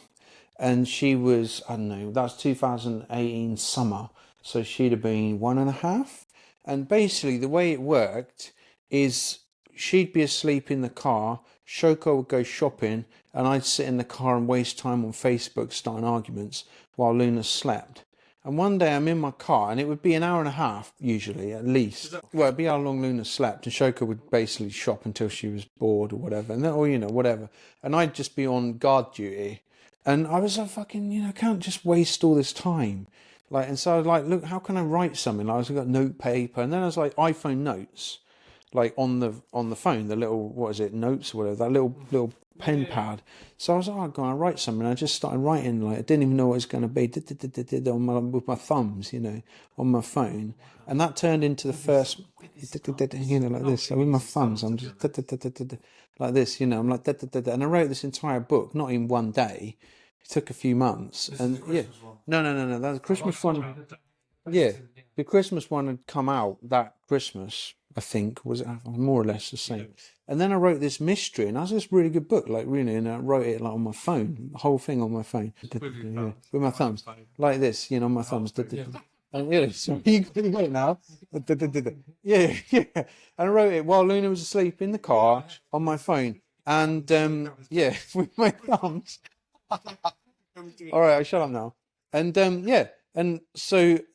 and she was, I don't know, that was 2018 summer, so she'd have been 1.5. And basically, the way it worked is she'd be asleep in the car, Shoko would go shopping, and I'd sit in the car and waste time on Facebook starting arguments while Luna slept. And one day I'm in my car, and it would be an hour and a half, usually, at least. Well, it'd be how long Luna slept, and Shoko would basically shop until she was bored or whatever, and then, or, whatever. And I'd just be on guard duty. And I was like, fucking, I can't just waste all this time. Like, and so I was like, look, how can I write something? Like, I got note paper, and then I was like, iPhone notes, like on the phone, the little, what is it, notes or whatever, that little pen pad. So I was like, oh, go on, write something. I just started writing, like, I didn't even know what it was going to be, with my thumbs, on my phone. And that turned into the first, like this. So with my thumbs, I'm just like this, I'm like, and I wrote this entire book, not in one day. It took a few months. And yeah, no, that was the Christmas one. Yeah, the Christmas one had come out that Christmas, I think, was more or less the same. And then I wrote this mystery, and that was this really good book, like really, and I wrote it like on my phone, the whole thing on my phone, with my thumbs, like this, my thumbs. And yeah, so you got it now. Yeah. And I wrote it while Luna was asleep in the car on my phone, and with my thumbs. All right, I shut up now. And and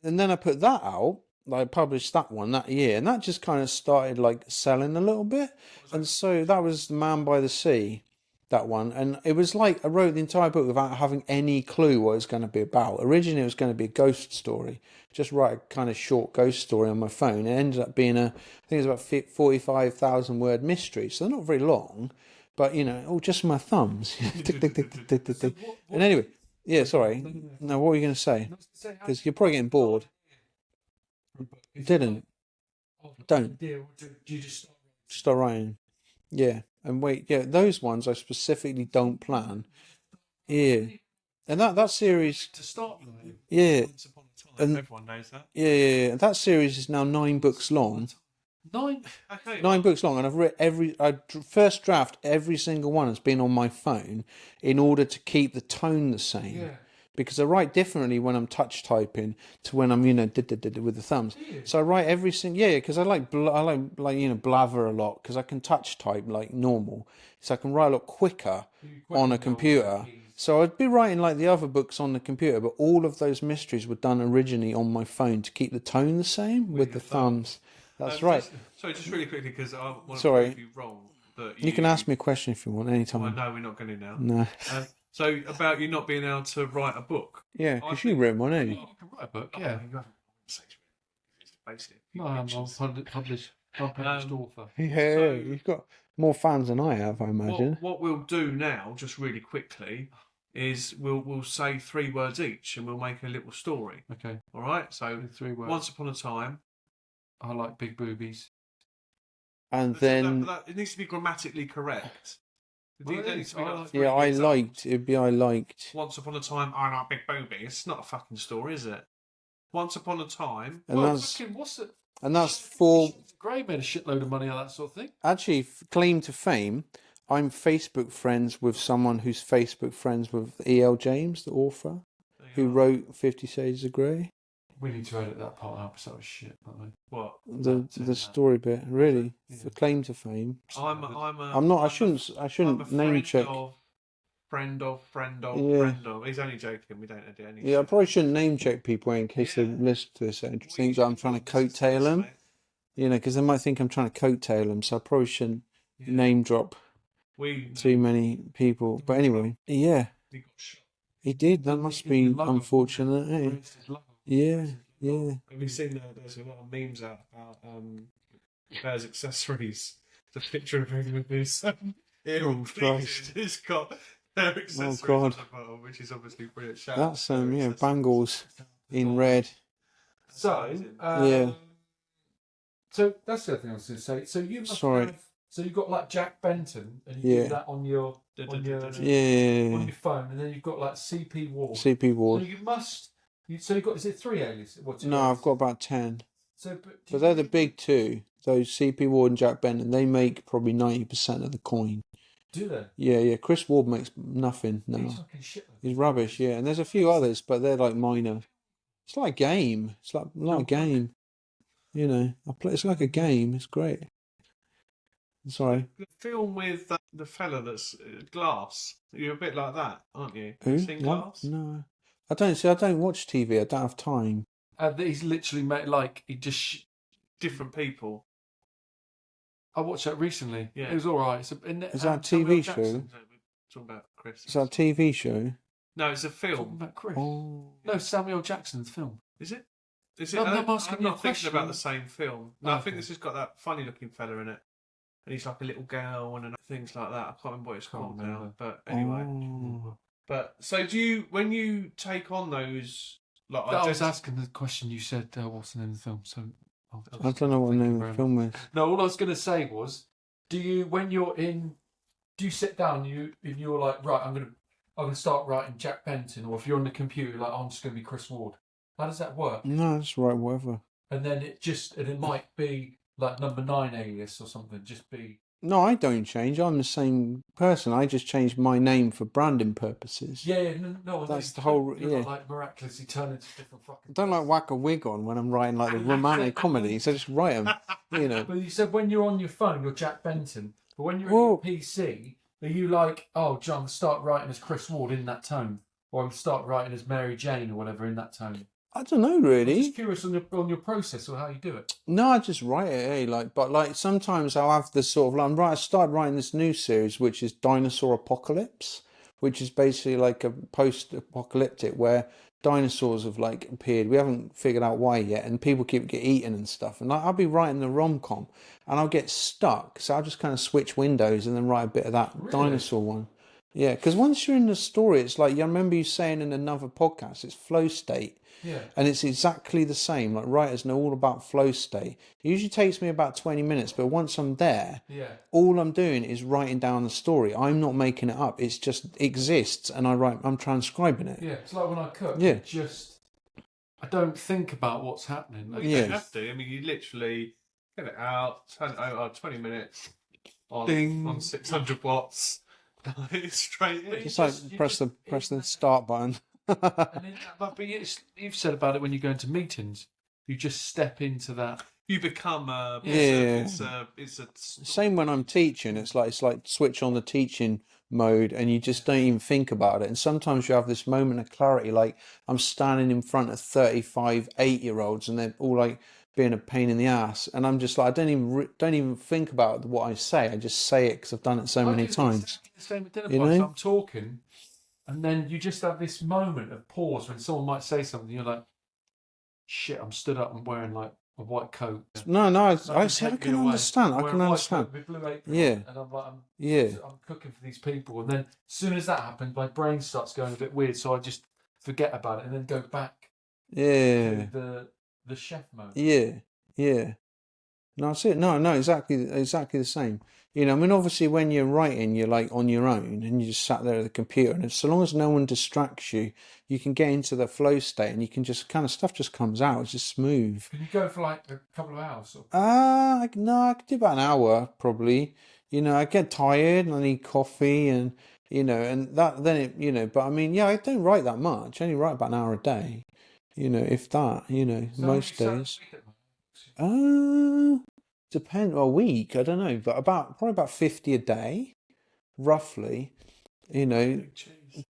then I put that out. I published that one that year, and that just kind of started like selling a little bit. And so that was The Man by the Sea, that one. And it was like I wrote the entire book without having any clue what it was going to be about. Originally, it was going to be a ghost story. Just write a kind of short ghost story on my phone. It ended up being I think it was about 45,000 word mystery. So they're not very long, but just my thumbs. And anyway, yeah, sorry. No, what were you going to say? Because you're probably getting bored. Didn't. Don't. You just Start writing. Yeah. And wait, yeah, those ones I specifically don't plan. Yeah. And that series To start with, yeah. Once Upon a Time, And everyone knows that. yeah. That series is now 9 books long. 9? Okay. 9 books long, and I've read first draft, every single one has been on my phone in order to keep the tone the same. Yeah. Because I write differently when I'm touch typing to when I'm with the thumbs. So I write every single because I like blather a lot because I can touch type like normal, so I can write a lot quicker on a computer. So I'd be writing like the other books on the computer, but all of those mysteries were done originally on my phone to keep the tone the same with the thumbs. That's right. Just really quickly, because I want to Sorry. prove you wrong. That You can ask me a question if you want anytime. Well, no, we're not going to now. No. So about you not being able to write a book. Yeah, because you written one, ain't you? I can write a book, yeah. It's basic. No, I'm a published author. Yeah, you've got more fans than I have, I imagine. What we'll do now, just really quickly, is we'll say 3 words each, and we'll make a little story. Okay. All right. So 3 words. Once upon a time. I like big boobies. And then it needs to be grammatically correct. I liked. It'd be I liked. Once upon a time, I like big boobies. It's not a fucking story, is it? Once upon a time. And that's what's it? And that's 4. Gray made a shitload of money on that sort of thing. Actually, claim to fame. I'm Facebook friends with someone who's Facebook friends with E.L. James, the author, who wrote 50 Shades of Grey. We need to edit that part out because that was shit, don't we? What? The story bit, really, for claim to fame. I'm not. I shouldn't name check. Friend of. He's only joking. We don't edit anything. Yeah, I probably shouldn't name check people in case they listen to this and think that I'm trying to coattail them. Because they might think I'm trying to coattail them. So I probably shouldn't name drop too many people. But anyway, yeah, he did. That must be unfortunate. Eh? Yeah. Have you seen there's a lot of memes out about Bear's accessories? The picture of him with his earring fixed. He's got their accessories on the bottom, which is obviously brilliant. That's bangles in red. So yeah. So that's the other thing I was going to say. So you must have So you've got like Jack Benton, and you do that on your on your phone, and then you've got like CP Ward. CP Ward. So you must. So you've got, is it 3 aliases? What, 2 No, aliases? I've got about 10. So, But they're the big two. Those CP Ward and Jack Benton, they make probably 90% of the coin. Do they? Yeah. Chris Ward makes nothing now. He's fucking shit. He's rubbish, yeah. And there's a few others, but they're like minor. It's like a game. It's like a game. You know, it's like a game. It's great. Sorry. The film with the fella that's Glass. You're a bit like that, aren't you? Who? You seen Glass? No. I don't watch TV. I don't have time. He's literally made like he just Different people. I watched that recently. Yeah. It was all right. Is that a Samuel TV Jackson. show? No, we're talking about Chris. Is that a TV show? No, it's a Talking film. about Chris. Oh. No, Samuel Jackson's film. Is it? Is it? No, I'm I'm asking you a not thinking question. about the same film. No, I Okay. think this has got that funny-looking fella in it, and he's like a little girl and things like that. I can't remember what it's called now, remember. but anyway. Oh. But so do you when you take on those like I was asking the question. You said what's the name of the film? So I don't know what the name of the film is. No, all I was going to say was, do you sit down? If you're like, right, I'm gonna start writing Jack Benton, or if you're on the computer, like, I'm just gonna be Chris Ward. How does that work? No, that's right, whatever. And then it might be like number 9 alias or something. Just be. No, I don't change. I'm the same person. I just changed my name for branding purposes. Yeah, no. That's the whole. You're Yeah. not, like miraculously turn into different fucking. I don't like whack a wig on when I'm writing like the romantic comedies. I just write them, you know. But you said when you're on your phone, you're Jack Benton. But when you're Well- on your PC, are you like, oh, John, start writing as Chris Ward in that tone, or I'm start writing as Mary Jane or whatever in that tone? I don't know I'm really. just curious on your process or how you do it. No, I just write it, but sometimes I'll have this sort of like, I started writing this new series, which is Dinosaur Apocalypse, which is basically like a post-apocalyptic where dinosaurs have like appeared. We haven't figured out why yet, and people get eaten and stuff. And I'll be writing the rom-com, and I'll get stuck, so I'll just kind of switch windows and then write a bit of that dinosaur one. Yeah, because once you're in the story, it's like, I remember you saying in another podcast, it's flow state. Yeah. And it's exactly the same. Like, writers know all about flow state. It usually takes me about 20 minutes, but once I'm there, all I'm doing is writing down the story. I'm not making it up. It's just exists, and I'm transcribing it. Yeah, it's like when I cook. Yeah. I don't think about what's happening. You don't have to. I mean, you literally get it out, turn it over 20 minutes on 600 watts. It's straight in. It's like press the start button. But you've said about it when you go into meetings. You just step into that. You become it's a same when I'm teaching. It's like switch on the teaching mode, and you just don't even think about it. And sometimes you have this moment of clarity, like I'm standing in front of 35 8-year-olds, and they're all like being a pain in the ass, and I'm just like, I don't even think about what I say. I just say it because I've done it so many times. Exactly the same at dinner You parties. know? I'm talking, and then you just have this moment of pause when someone might say something. You're like, "Shit, I'm stood up and wearing like a white coat." No, I can understand. I can understand. With blue apron Yeah. on, and I'm like, Yeah. I'm cooking for these people, and then as soon as that happens, my brain starts going a bit weird, so I just forget about it and then go back Yeah. to the chef mode. Yeah. No, that's it. No, exactly the same. You know, I mean, obviously, when you're writing, you're like on your own, and you just sat there at the computer, and so long as no one distracts you, you can get into the flow state, and you can just kind of stuff just comes out. It's just smooth. Can you go for like a couple of hours? Or? No, I could do about an hour probably. You know, I get tired and I need coffee, and you know, and that then it, you know. But I mean, yeah, I don't write that much. I only write about an hour a day. You know, if that. You know, So most how many days. hours Depend a week. I don't know, but probably about 50 a day, roughly. You know,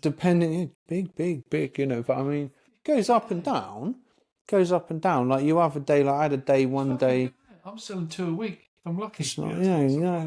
depending, big. You know, but I mean, it goes up and down. Like you have a day. Like I had a day one day. I'm selling 2 a week. I'm lucky. It's not,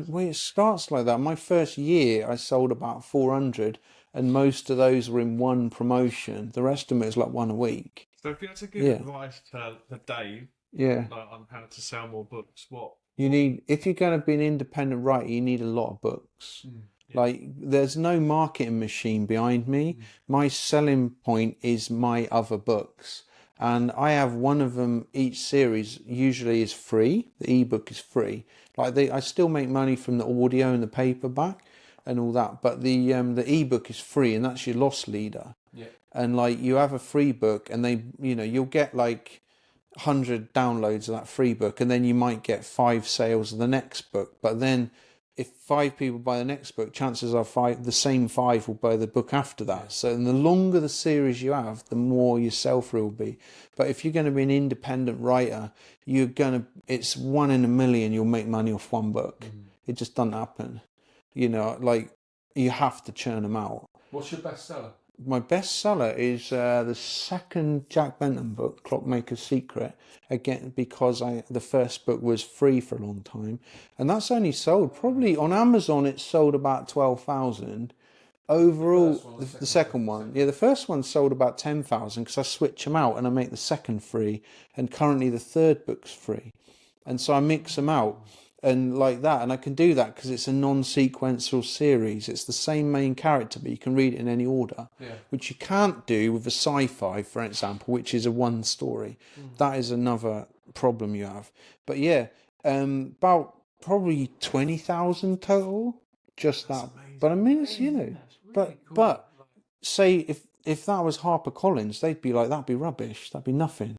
well, it starts like that. My first year, I sold about 400, and most of those were in one promotion. The rest of them is like one a week. So if you had to give advice to Dave, Yeah. like on how to sell more books, what? You need, if you're going to be an independent writer, you need a lot of books. Like, there's no marketing machine behind me. My selling point is my other books. and I have one of them. Each series usually is free. The ebook is free. Like I still make money from the audio and the paperback and all that, but the ebook is free, and that's your loss leader. Yeah. And like you have a free book, and you'll get like 100 downloads of that free book, and then you might get 5 sales of the next book. But then if 5 people buy the next book, chances are the same 5 will buy the book after that. So and the longer the series you have, the more your sell-through will be. But if you're going to be an independent writer, it's 1 in a million you'll make money off one book. It just doesn't happen. Like you have to churn them out. What's your bestseller? My bestseller is the second Jack Benton book, Clockmaker's Secret. Again, because the first book was free for a long time, and that's only sold probably on Amazon. It's sold about 12,000 overall. The second one, yeah, the first one sold about 10,000 because I switch them out and I make the second free, and currently the third book's free, and so I mix them out. And like that, and I can do that because it's a non-sequential series. It's the same main character, but you can read it in any order, which you can't do with a sci-fi, for example, which is a one story. That is another problem you have. But yeah, about probably 20,000 total, just that. Amazing. But I mean, it's Really but cool. say if that was HarperCollins, they'd be like, that'd be rubbish, that'd be nothing.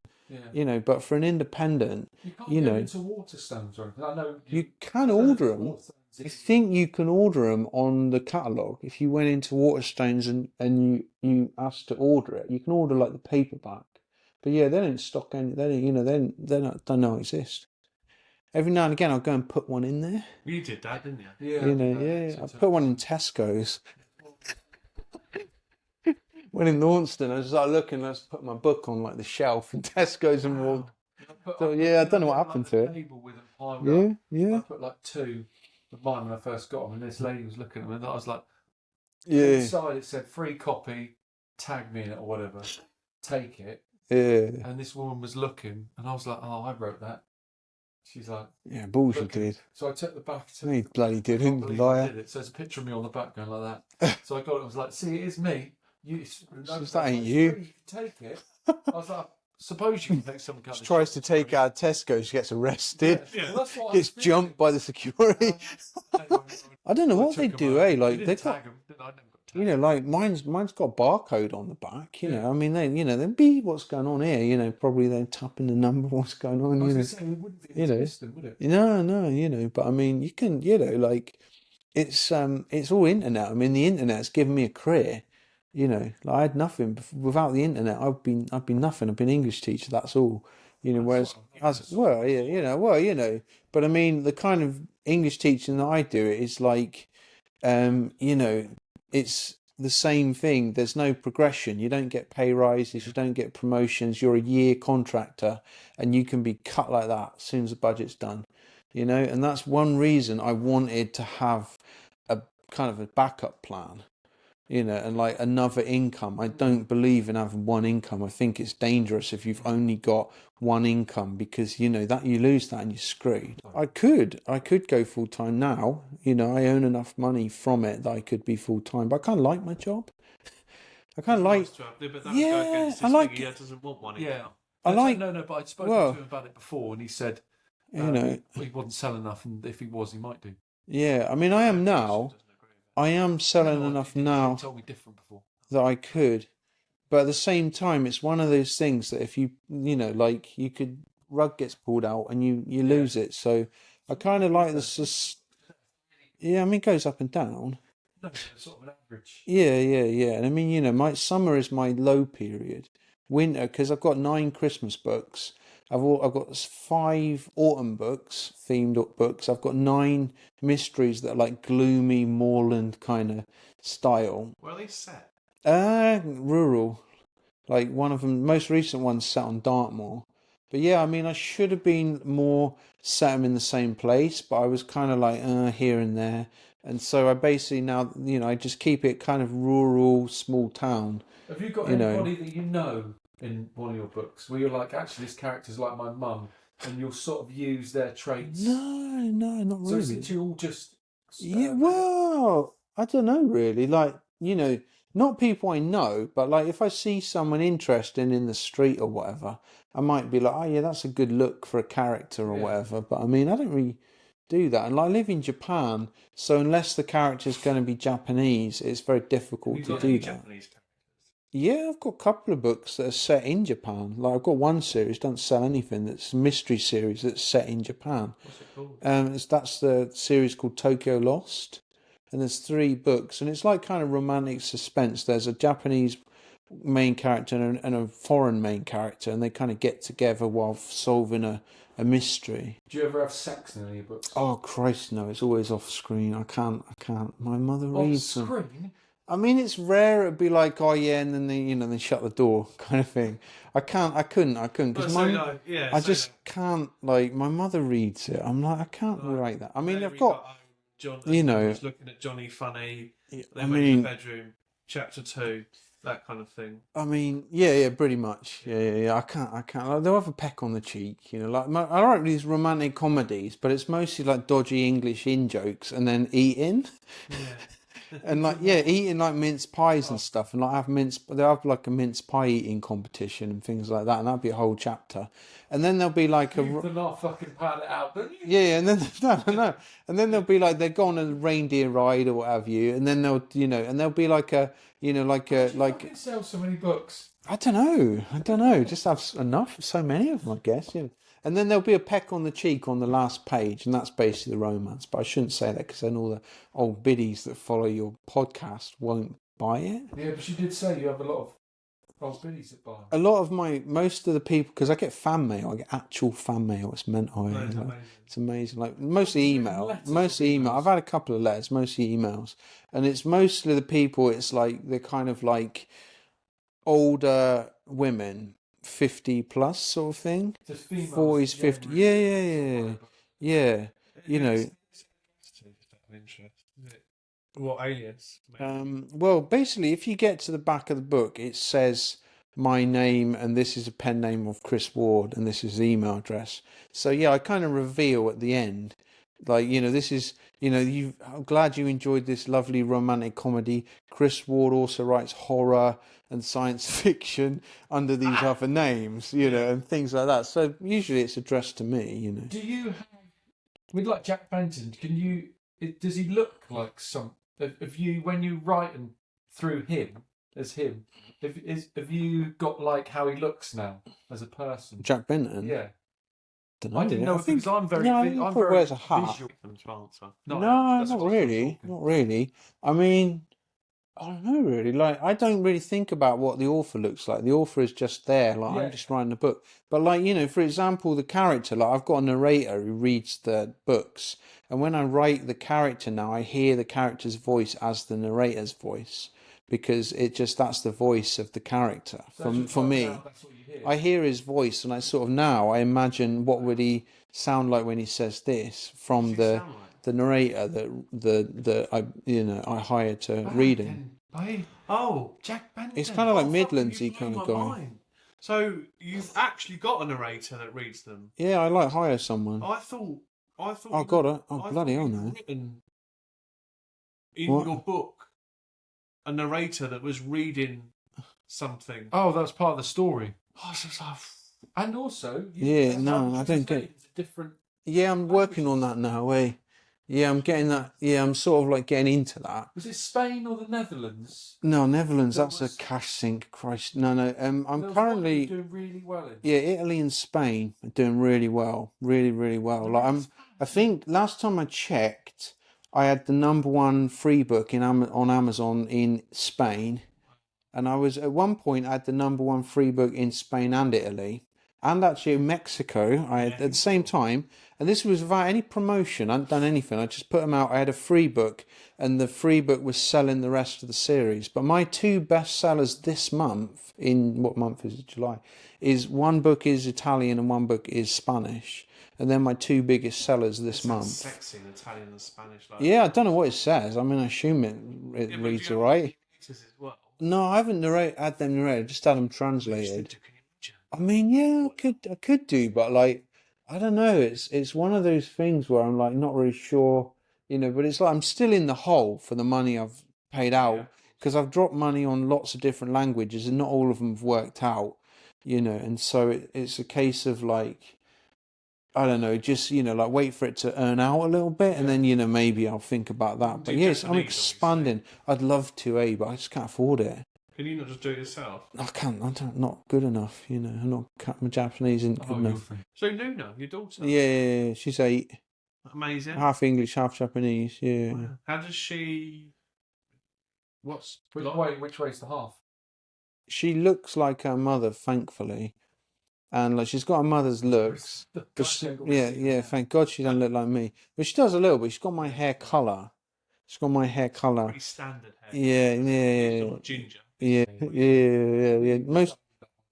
Yeah. But for an independent, You can't get into Waterstones or anything. I know you can order them. I think you can order them on the catalogue. If you went into Waterstones and you asked to order it, you can order like the paperback. But yeah, they don't stock any. They don't exist. Every now and again, I'll go and put one in there. You did that, didn't you? Yeah. I put one in Tesco's. When in Launceston, I was like looking, I was putting my book on like the shelf in Tesco's and walked. So yeah, I don't know what happened to it. Yeah. I put like 2 of mine when I first got them, and this lady was looking at them, and I was like, yeah. Inside it said free copy, tag me in it or whatever, take it. Yeah. And this woman was looking, and I was like, oh, I wrote that. She's like, yeah, bullshit, looking. dude. So I took the back. He bloody I can't didn't, believe I liar. did it. So there's a picture of me on the back going like that. So I got it. I was like, see, it is me. That ain't you. Free, you can take it. I was like, suppose you can take some kind She of. tries to take out Tesco's, she gets arrested. Yeah. Well, that's what Gets jumped by the security. I don't know what they do, Like they got, like mine's got a barcode on the back. I mean, they'd be what's going on here. Probably they're tapping the number. What's going on? I was gonna say, it wouldn't be instant, would it? No. But I mean, you can, like it's all internet. I mean, the internet's given me a career. Like I had nothing without the internet. I've been nothing. I've been English teacher. That's all. Whereas But I mean, the kind of English teaching that I do is like, it's the same thing. There's no progression. You don't get pay rises. You don't get promotions. You're a year contractor, and you can be cut like that as soon as the budget's done. And that's one reason I wanted to have a kind of a backup plan. And like another income. I don't believe in having one income. I think it's dangerous if you've only got one income, because that you lose that and you're screwed. I could go full time now. I own enough money from it that I could be full time, but I kind of like my job. I kind of like. I like. He doesn't want one. Yeah, I like. No, but I'd spoken to him about it before, and he said, he wasn't selling enough, and if he was, he might do. Yeah, I mean, I am now. I am selling enough now. You told me different before. That I could, but at the same time, it's one of those things that if you like, you could rug gets pulled out and you lose it. So I kind of like this. Yeah, I mean, it goes up and down. No, sort of an average. Yeah. And I mean, my summer is my low period. Winter, because I've got 9 Christmas books. I've got 5 autumn books, themed books. I've got 9 mysteries that are like gloomy moorland kind of style. Where are they set? Rural. Like one of them, most recent one's set on Dartmoor. But yeah, I mean, I should have been more set them in the same place, but I was kind of like here and there. And so I basically now, I just keep it kind of rural, small town. Have you got anybody that you know in one of your books where you're like, actually, this character's like my mum, and you'll sort of use their traits? No, not really. So it's you all just... Yeah, well, I don't know really. Like, not people I know, but like if I see someone interesting in the street or whatever, I might be like, oh yeah, that's a good look for a character or whatever. But I mean, I don't really do that. And like, I live in Japan, so unless the character's going to be Japanese, it's very difficult to do that. Japanese characters? Yeah, I've got a couple of books that are set in Japan. Like I've got one series, don't sell anything, that's a mystery series that's set in Japan. What's it called? That's the series called Tokyo Lost. And there's 3 books, and it's like kind of romantic suspense. There's a Japanese main character and a foreign main character, and they kind of get together while solving a mystery. Do you ever have sex in any books? Oh Christ, no! It's always off screen. I can't. My mother reads Off them. screen? I mean, it's rare. It'd be like, oh yeah, and then they shut the door, kind of thing. I couldn't, because I just can't. Like, my mother reads it. I'm like, I can't write that. I mean, I've got. John, you know, was looking at Johnny Funny. They I went mean, to the bedroom, chapter 2, that kind of thing. I mean, yeah, pretty much. Yeah. I can't. Like, they'll have a peck on the cheek, Like I write these romantic comedies, but it's mostly like dodgy English in jokes and then eating. Yeah. And like, eating like mince pies and stuff, and like they'll have like a mince pie eating competition and things like that, and that'd be a whole chapter. And then there'll be like You do not fucking pad it out, don't you? yeah, and then no, and then they'll be like they go on a reindeer ride or what have you, and then they'll and there'll be like a Fucking sell so many books. I don't know, just have enough, so many of them, I guess. And then there'll be a peck on the cheek on the last page, and that's basically the romance. But I shouldn't say that because then all the old biddies that follow your podcast won't buy it. Yeah, but you did say you have a lot of old biddies that buy. A lot of most of the people, because I get fan mail, I get actual fan mail. It's mental. It's amazing. Like mostly email. I've had a couple of letters, mostly emails, and it's mostly the people. It's like they're kind of like older women. 50 plus sort of thing. 40s, 50. Yeah. What alias? Well, basically, if you get to the back of the book, it says my name, and this is a pen name of Chris Ward, and this is the email address. So yeah, I kind of reveal at the end, like, this is, I'm glad you enjoyed this lovely romantic comedy. Chris Ward also writes horror and science fiction under these other names, and things like that. So usually it's addressed to me, Do you have, with like Jack Benton, does he look like have you, when you write and through him, as him, have you got like how he looks now as a person? Jack Benton? Yeah. I didn't know because I'm very. I'm very wears a hat. visual. No, not really. Not really. I mean, I don't know really. Like, I don't really think about what the author looks like. The author is just there. Like, I'm just writing a book. But like, for example, the character. Like, I've got a narrator who reads the books, and when I write the character now, I hear the character's voice as the narrator's voice, because that's the voice of the character. For me, I hear his voice, and I imagine what would he sound like when he says this from the narrator that I hired to read him. Oh, Jack Benton. It's kind of like Midlandsy kind of guy. So you've actually got a narrator that reads them? Yeah, I like hire someone. I thought. Oh God! Oh bloody hell no! In your book, a narrator that was reading something. Oh, that's part of the story. Oh, and also, I don't get it. Different. Yeah, I'm working on that now. Yeah, I'm getting that. Yeah, I'm sort of like getting into that. Was it Spain or the Netherlands? No, Netherlands. That's a cash sink. Christ, no. I'm currently doing really well in. Yeah, Italy and Spain are doing really well, really well. Like I think last time I checked, I had the #1 free book on Amazon in Spain, and I was at one point I had the #1 free book in Spain and Italy, and actually in Mexico. I had at the same time, and this was without any promotion. I hadn't done anything. I just put them out. I had a free book, and the free book was selling the rest of the series. But my 2 best sellers this month, in what month is it? July, is one book is Italian and one book is Spanish. And then my 2 biggest sellers this month. Sexy in Italian and Spanish. Like. Yeah, I don't know what it says. I mean, I assume it reads all right. Well? No, I haven't had them narrated. Just had them translated. I mean, yeah, I could do, but like, I don't know. It's one of those things where I'm like not really sure, But it's like I'm still in the hole for the money I've paid out because I've dropped money on lots of different languages and not all of them have worked out, and so it's a case of like, I don't know, just, like wait for it to earn out a little bit and then, maybe I'll think about that. But yes, I'm expanding. I'd love to, but I just can't afford it. Can you not just do it yourself? I can't. I'm not good enough. I'm not. My Japanese isn't good enough. So Luna, your daughter. Yeah, she's 8. Amazing. Half English, half Japanese. Yeah. Wow. How does she? Which way's the half? She looks like her mother, thankfully, and like she's got her mother's looks. But thank God she doesn't look like me. But she does a little bit. She's got my hair colour. She's got my hair colour. Pretty standard hair. Yeah. Not ginger. Yeah.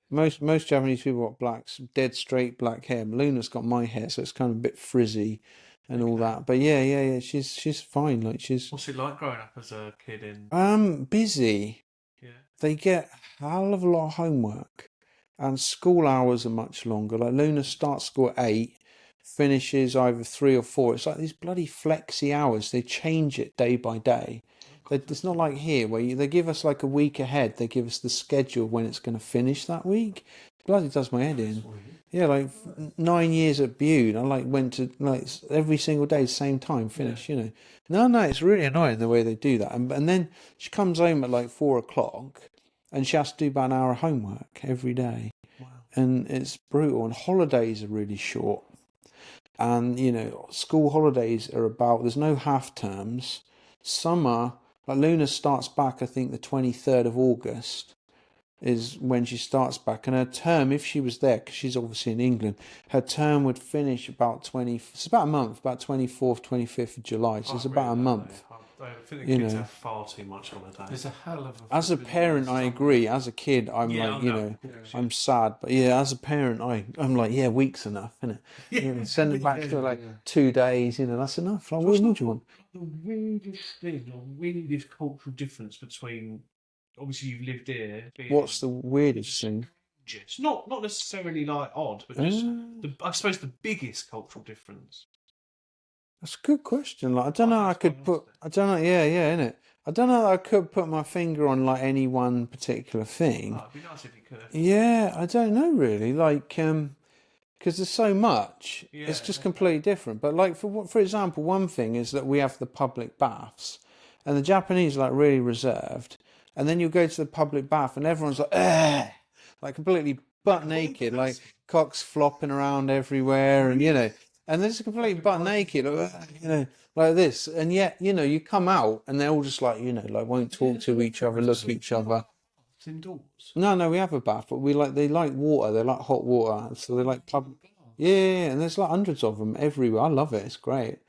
Most Japanese people got blacks, dead straight black hair. Luna's got my hair, so it's kind of a bit frizzy and all that. But yeah. She's fine. Like she's. What's it like growing up as a kid in? Busy. Yeah. They get a hell of a lot of homework, and school hours are much longer. Like Luna starts school at 8, finishes either 3 or 4. It's like these bloody flexi hours. They change it day by day. It's not like here where they give us like a week ahead. They give us the schedule when it's going to finish that week. Bloody does my head in. Yeah, like 9 years at Bude, I went to every single day, same time, finish. No, it's really annoying the way they do that. And then she comes home at 4 o'clock, and she has to do about an hour of homework every day. Wow. And it's brutal. And holidays are really short. And school holidays are there's no half terms. Summer. Luna starts back, I think, the 23rd of August is when she starts back. And her term, if she was there, because she's obviously in England, her term would finish it's about a month, about 24th, 25th of July. So it's about a month. I think the kids have far too much holiday. There's a hell of a... As a parent, I agree. As a kid, I'm I'm sad. But as a parent, I'm like, week's enough, isn't it? Send them back to 2 days, that's enough. What would you want? The weirdest thing, or weirdest cultural difference between, obviously you've lived here. What's the weirdest thing? It's not necessarily odd, but just I suppose the biggest cultural difference. That's a good question. I don't know. I don't know. Yeah, innit? I don't know that I could put my finger on any one particular thing. Oh, it'd be nice if you could. Yeah, I don't know really. Because there's so much, it's just completely different. But for example, one thing is that we have the public baths, and the Japanese are really reserved. And then you go to the public bath, and everyone's completely butt naked, cocks flopping around everywhere, and and they're just completely butt naked, like this. And yet, you come out, and they're all just won't talk to each other, look at each other. It's indoors. No, we have a bath, but they like water. They like hot water, so they like public. Yeah, and there's hundreds of them everywhere. I love it. It's great.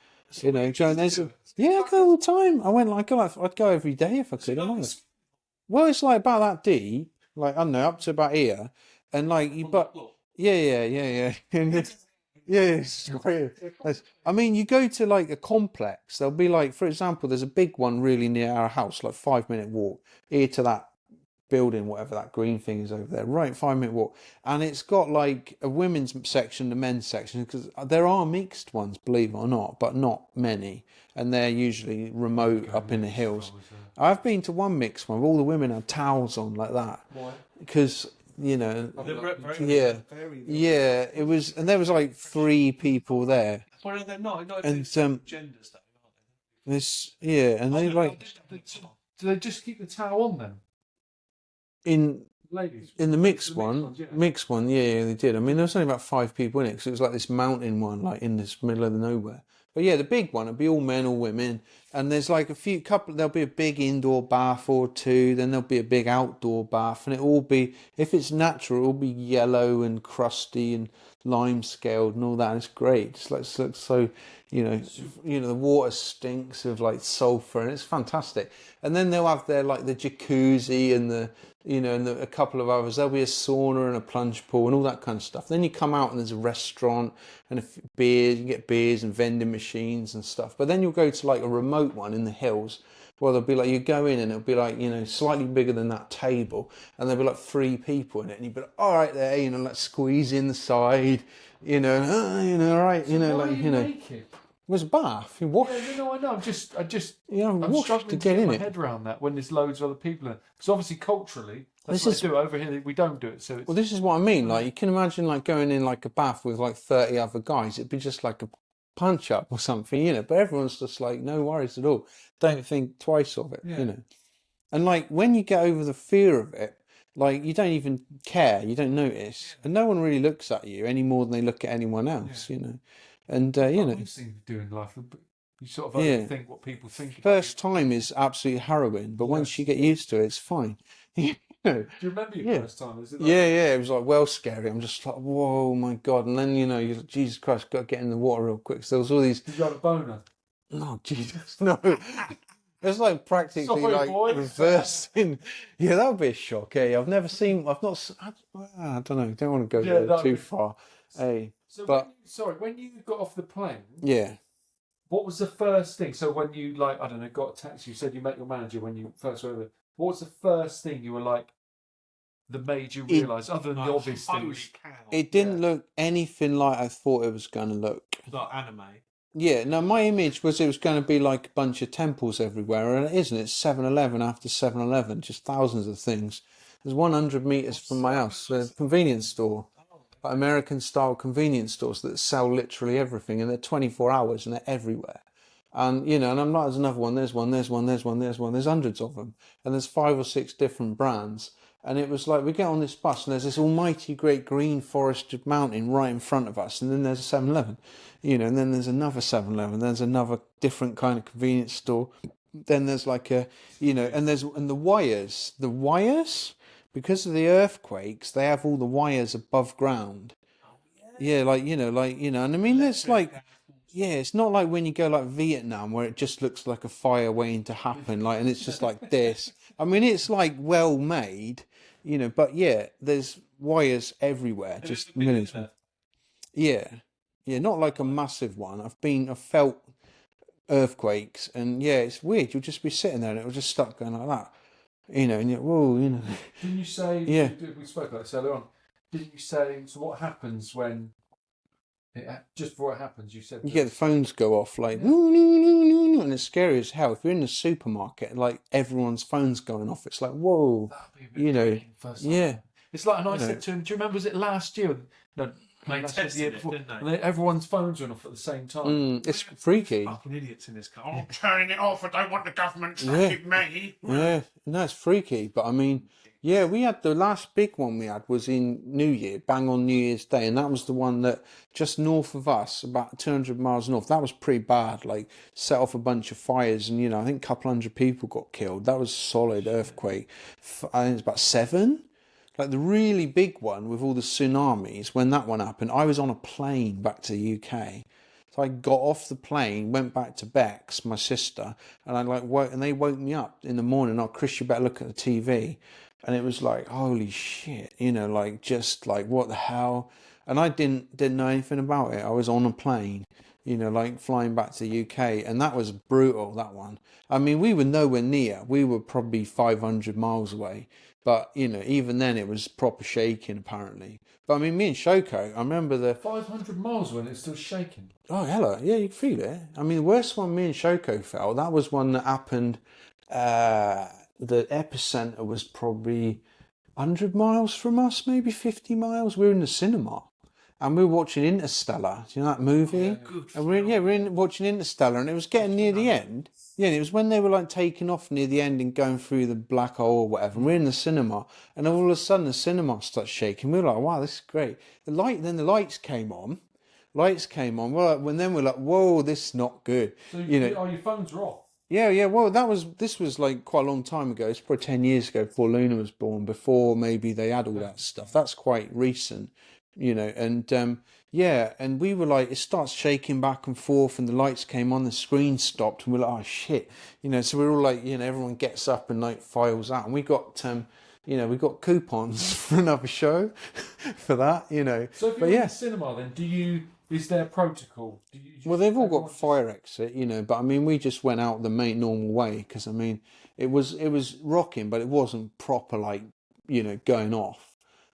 And there's I go all the time. I went I'd go every day if I could. I love it. Well, it's about that deep, I don't know, up to about here, and yeah. Yes. I mean, you go to a complex. There'll be for example, there's a big one really near our house, 5-minute walk here to that building, whatever that green thing is over there, right, 5-minute walk, and it's got a women's section, a men's section, because there are mixed ones, believe it or not, but not many, and they're usually remote up in the hills. I've been to one mixed one where all the women had towels on like that. Why? Because it was, and there was 3 people there. Well, they're not. And gender stuff, aren't they? And they do they just keep the towel on them? In the mixed one, yeah. Mixed one, yeah, they did. I mean, there was only about 5 people in it, because it was this mountain one, in this middle of the nowhere. But yeah, the big one, it'd be all men or women, and there's there'll be a big indoor bath or 2, then there'll be a big outdoor bath, and it'll all be, if it's natural, it'll be yellow and crusty and lime scaled and all that. And it's great. It's so, the water stinks of sulfur, and it's fantastic. And then they'll have their the jacuzzi and a couple of others. There'll be a sauna and a plunge pool and all that kind of stuff. Then you come out and there's a restaurant and beers. You can get beers and vending machines and stuff. But then you'll go to a remote one in the hills. Well, there'll be you go in and it'll be slightly bigger than that table, and there'll be 3 people in it, and you'd be all right there, squeeze in the side, all right, Naked? was a bath. You wash. Yeah, no, I know. I'm I'm washed struggling to get my in it. head around that when there's loads of other people in it. Because obviously, culturally, that's This what is- they do over here. We don't do it, so it's Well, this is what I mean. Like, you can imagine like going in like a bath with like 30 other guys. It'd be just like a punch up or something, But everyone's just like, no worries at all. Don't think twice of it, And like when you get over the fear of it, like you don't even care, you don't notice, and no one really looks at you any more than they look at anyone else, And What thing to do in life. You sort of overthink what people think. First time is absolutely harrowing, but once you get used to it, it's fine. Do you remember your first time? Is it like... Yeah, it was like well scary. I'm just like, whoa, my God. And then, you're like, Jesus Christ, got to get in the water real quick. So there was all these. Did you have a boner? No, Jesus, no. It's like practically Sorry, like boy. reversing. Yeah, that would be a shock. Hey, I've not, I don't know, don't want to go there too far. Hey, So but when you got off the plane, yeah. what was the first thing? So when you got a taxi, you said you met your manager when you first went over. What was the first thing you were like that made you realise, other than the obvious things? It didn't look anything like I thought it was going to look. Not anime. Yeah, no, my image was it was going to be like a bunch of temples everywhere, and it isn't. It's 7-Eleven after 7-Eleven, just thousands of things. There's 100 metres from my house, a convenience store, like American-style convenience stores that sell literally everything, and they're 24 hours and they're everywhere. And, and I'm like, there's another one, there's hundreds of them. And there's 5 or 6 different brands. And it was like, we get on this bus and there's this almighty great green forested mountain right in front of us. And then there's a 7-Eleven, and then there's another 7-Eleven. There's another different kind of convenience store. Then there's like and the wires, because of the earthquakes, they have all the wires above ground. Yeah, and I mean, there's like, yeah, it's not like when you go like Vietnam where it just looks like a fire waiting to happen, like, and it's just like this. I mean, it's like well made, but yeah, there's wires everywhere, just millions. Yeah, not like a massive one. I've felt earthquakes, and yeah, it's weird. You'll just be sitting there and it'll just start going like that, and you're, whoa, Didn't you say? Yeah. We spoke about this earlier on. Didn't you say? So what happens when? Just before it happens, you said you get the phones go off like, and it's scary as hell. If you're in the supermarket, like everyone's phone's going off, it's like, whoa, yeah. It's like, and I said to him, do you remember, was it last year? No, They last tested year it, before. didn't they? And everyone's phones went off at the same time. It's freaky. Fucking idiots in this car. I'm turning it off. I don't want the government tracking me. Yeah, no, it's freaky. But I mean, yeah, we had the last big one we had was in New Year, bang on New Year's Day, and that was the one that just north of us, about 200 miles north. That was pretty bad. Like, set off a bunch of fires, and I think a couple hundred people got killed. That was a solid earthquake. I think it's about 7. Like the really big one with all the tsunamis, when that one happened, I was on a plane back to the UK. So I got off the plane, went back to Bex, my sister, and and they woke me up in the morning. Oh, Chris, you better look at the TV. And it was like, holy shit, just like, what the hell? And I didn't know anything about it. I was on a plane, like flying back to the UK, and that was brutal, that one. I mean, we were nowhere near. We were probably 500 miles away. But, even then it was proper shaking, apparently. But I mean, me and Shoko, I remember 500 miles when it's still shaking. Oh, hello. Yeah, you can feel it. I mean, the worst one me and Shoko felt, that was one that happened, the epicenter was probably 100 miles from us, maybe 50 miles. We were in the cinema. And we were watching Interstellar. Do you know that movie? And we're watching Interstellar, and it was getting near the end. Yeah, and it was when they were like taking off near the end and going through the black hole or whatever. And we're in the cinema, and all of a sudden the cinema starts shaking. We were like, "Wow, this is great." Then the lights came on. Then we're like, "Whoa, this is not good." So your phones are off. Yeah. Well, this was like quite a long time ago. It's probably 10 years ago, before Luna was born. Before maybe they had all that stuff. That's quite recent. And we were like, it starts shaking back and forth, and the lights came on, the screen stopped, and we're like, oh shit, so we're all like, everyone gets up and like files out, and we got we got coupons for another show for that, So if you're in the cinema, then is there protocol? Well, they've all got fire exit, but I mean, we just went out the main normal way, because I mean, it was rocking, but it wasn't proper like, going off.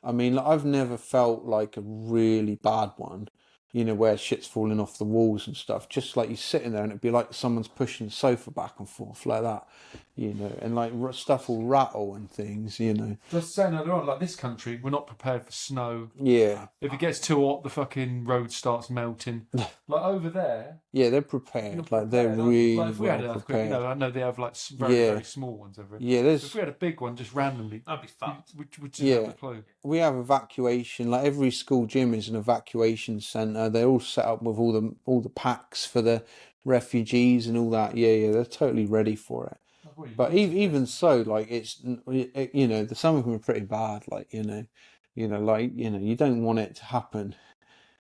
I mean, I've never felt like a really bad one, you know, where shit's falling off the walls and stuff. Just like you're sitting there and it'd be like someone's pushing the sofa back and forth like that, you know, and like stuff will rattle and things, you know. Just saying earlier on, like this country, we're not prepared for snow. Yeah. If it gets too hot, the fucking road starts melting. Like over there, Yeah, they're prepared. Like they're really like if we had an well earthquake, you prepared. know, I know they have like very Yeah. very small ones over it. Yeah, But there's if we had a big one just randomly, That'd be fucked. we just Yeah. have a clue. we have evacuation. Like every school gym is an evacuation centre. They're all set up with all the packs for the refugees and all that. Yeah, they're totally ready for it. But even so, like you know, some of them are pretty bad. Like you know, you don't want it to happen,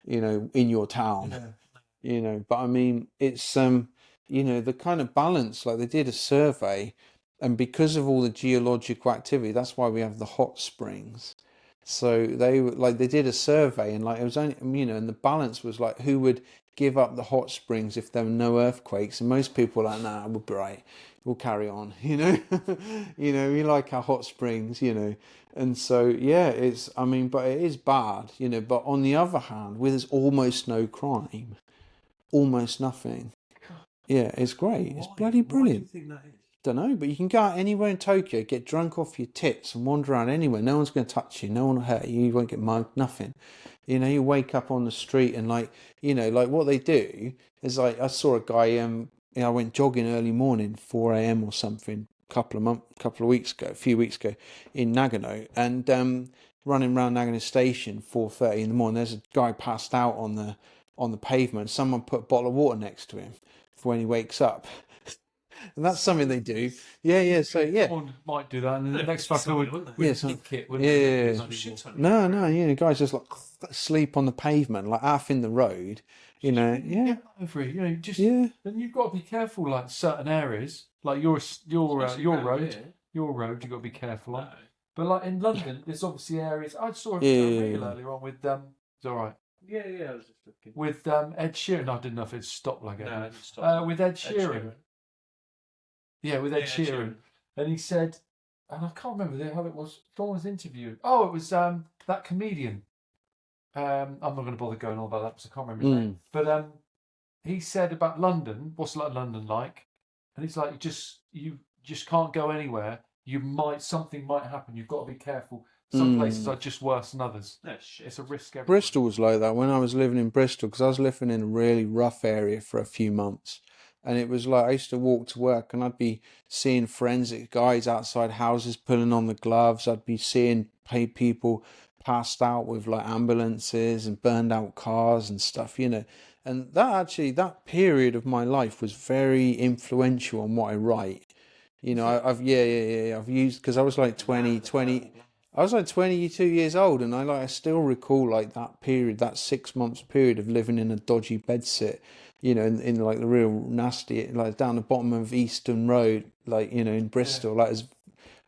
you know, in your town. Yeah. You know, but I mean, it's you know, the kind of balance. Like they did a survey, and because of all the geological activity, that's why we have the hot springs. So they did a survey, and like it was only, you know, and the balance was like who would give up the hot springs if there were no earthquakes, and most people were like, nah, we'll be right, we'll carry on, you know. You know, we like our hot springs, you know. And so yeah, it's, I mean, but it is bad, you know. But on the other hand, where there's almost no crime, almost nothing, yeah, it's great. It's bloody brilliant. Why do you think that is? Don't know, but you can go out anywhere in Tokyo, get drunk off your tits and wander around anywhere. No one's going to touch you. No one will hurt you. You won't get mugged. Nothing. You know, you wake up on the street and like, you know, like what they do is like, I saw a guy, you know, I went jogging early morning, 4 a.m. or something, a few weeks ago in Nagano, and running around Nagano station 4:30 in the morning. There's a guy passed out on the pavement. Someone put a bottle of water next to him for when he wakes up. And that's something they do. Yeah. So yeah. Someone might do that, and the next fucker would Yeah, kick it. yeah. No, you know, guys just like sleep on the pavement, like half in the road. You know, yeah, Get over it. You know, just yeah. then you've got to be careful. Like certain areas, like your Especially your round road, here. your road, you've got to be careful on. No. But like in London, there's obviously areas. I saw a Yeah. reel earlier on with It's all right. Yeah, I was just looking. With Ed Sheeran. I didn't know if it stopped like No, that. I didn't stop. With Ed Sheeran. Yeah, with Ed Yeah, Ed Sheeran. Sheeran. And he said, and I can't remember how it was. Someone was interviewed. Oh, it was that comedian. I'm not going to bother going on about that because I can't remember his name. But he said about London. What's like London like? And he's like, you just can't go anywhere. Something might happen. You've got to be careful. Some places are just worse than others. No shit. It's a risk. Everywhere. Bristol was like that when I was living in Bristol, because I was living in a really rough area for a few months. And it was like I used to walk to work and I'd be seeing forensic guys outside houses pulling on the gloves. I'd be seeing people passed out with like ambulances and burned out cars and stuff, you know. And that period of my life was very influential on what I write. You know, I've used, because I was like 20. I was like 22 years old, and I still recall like that period, that 6 months period of living in a dodgy bedsit, you know, in like the real nasty, like down the bottom of Easton Road, like, you know, in Bristol. Like, I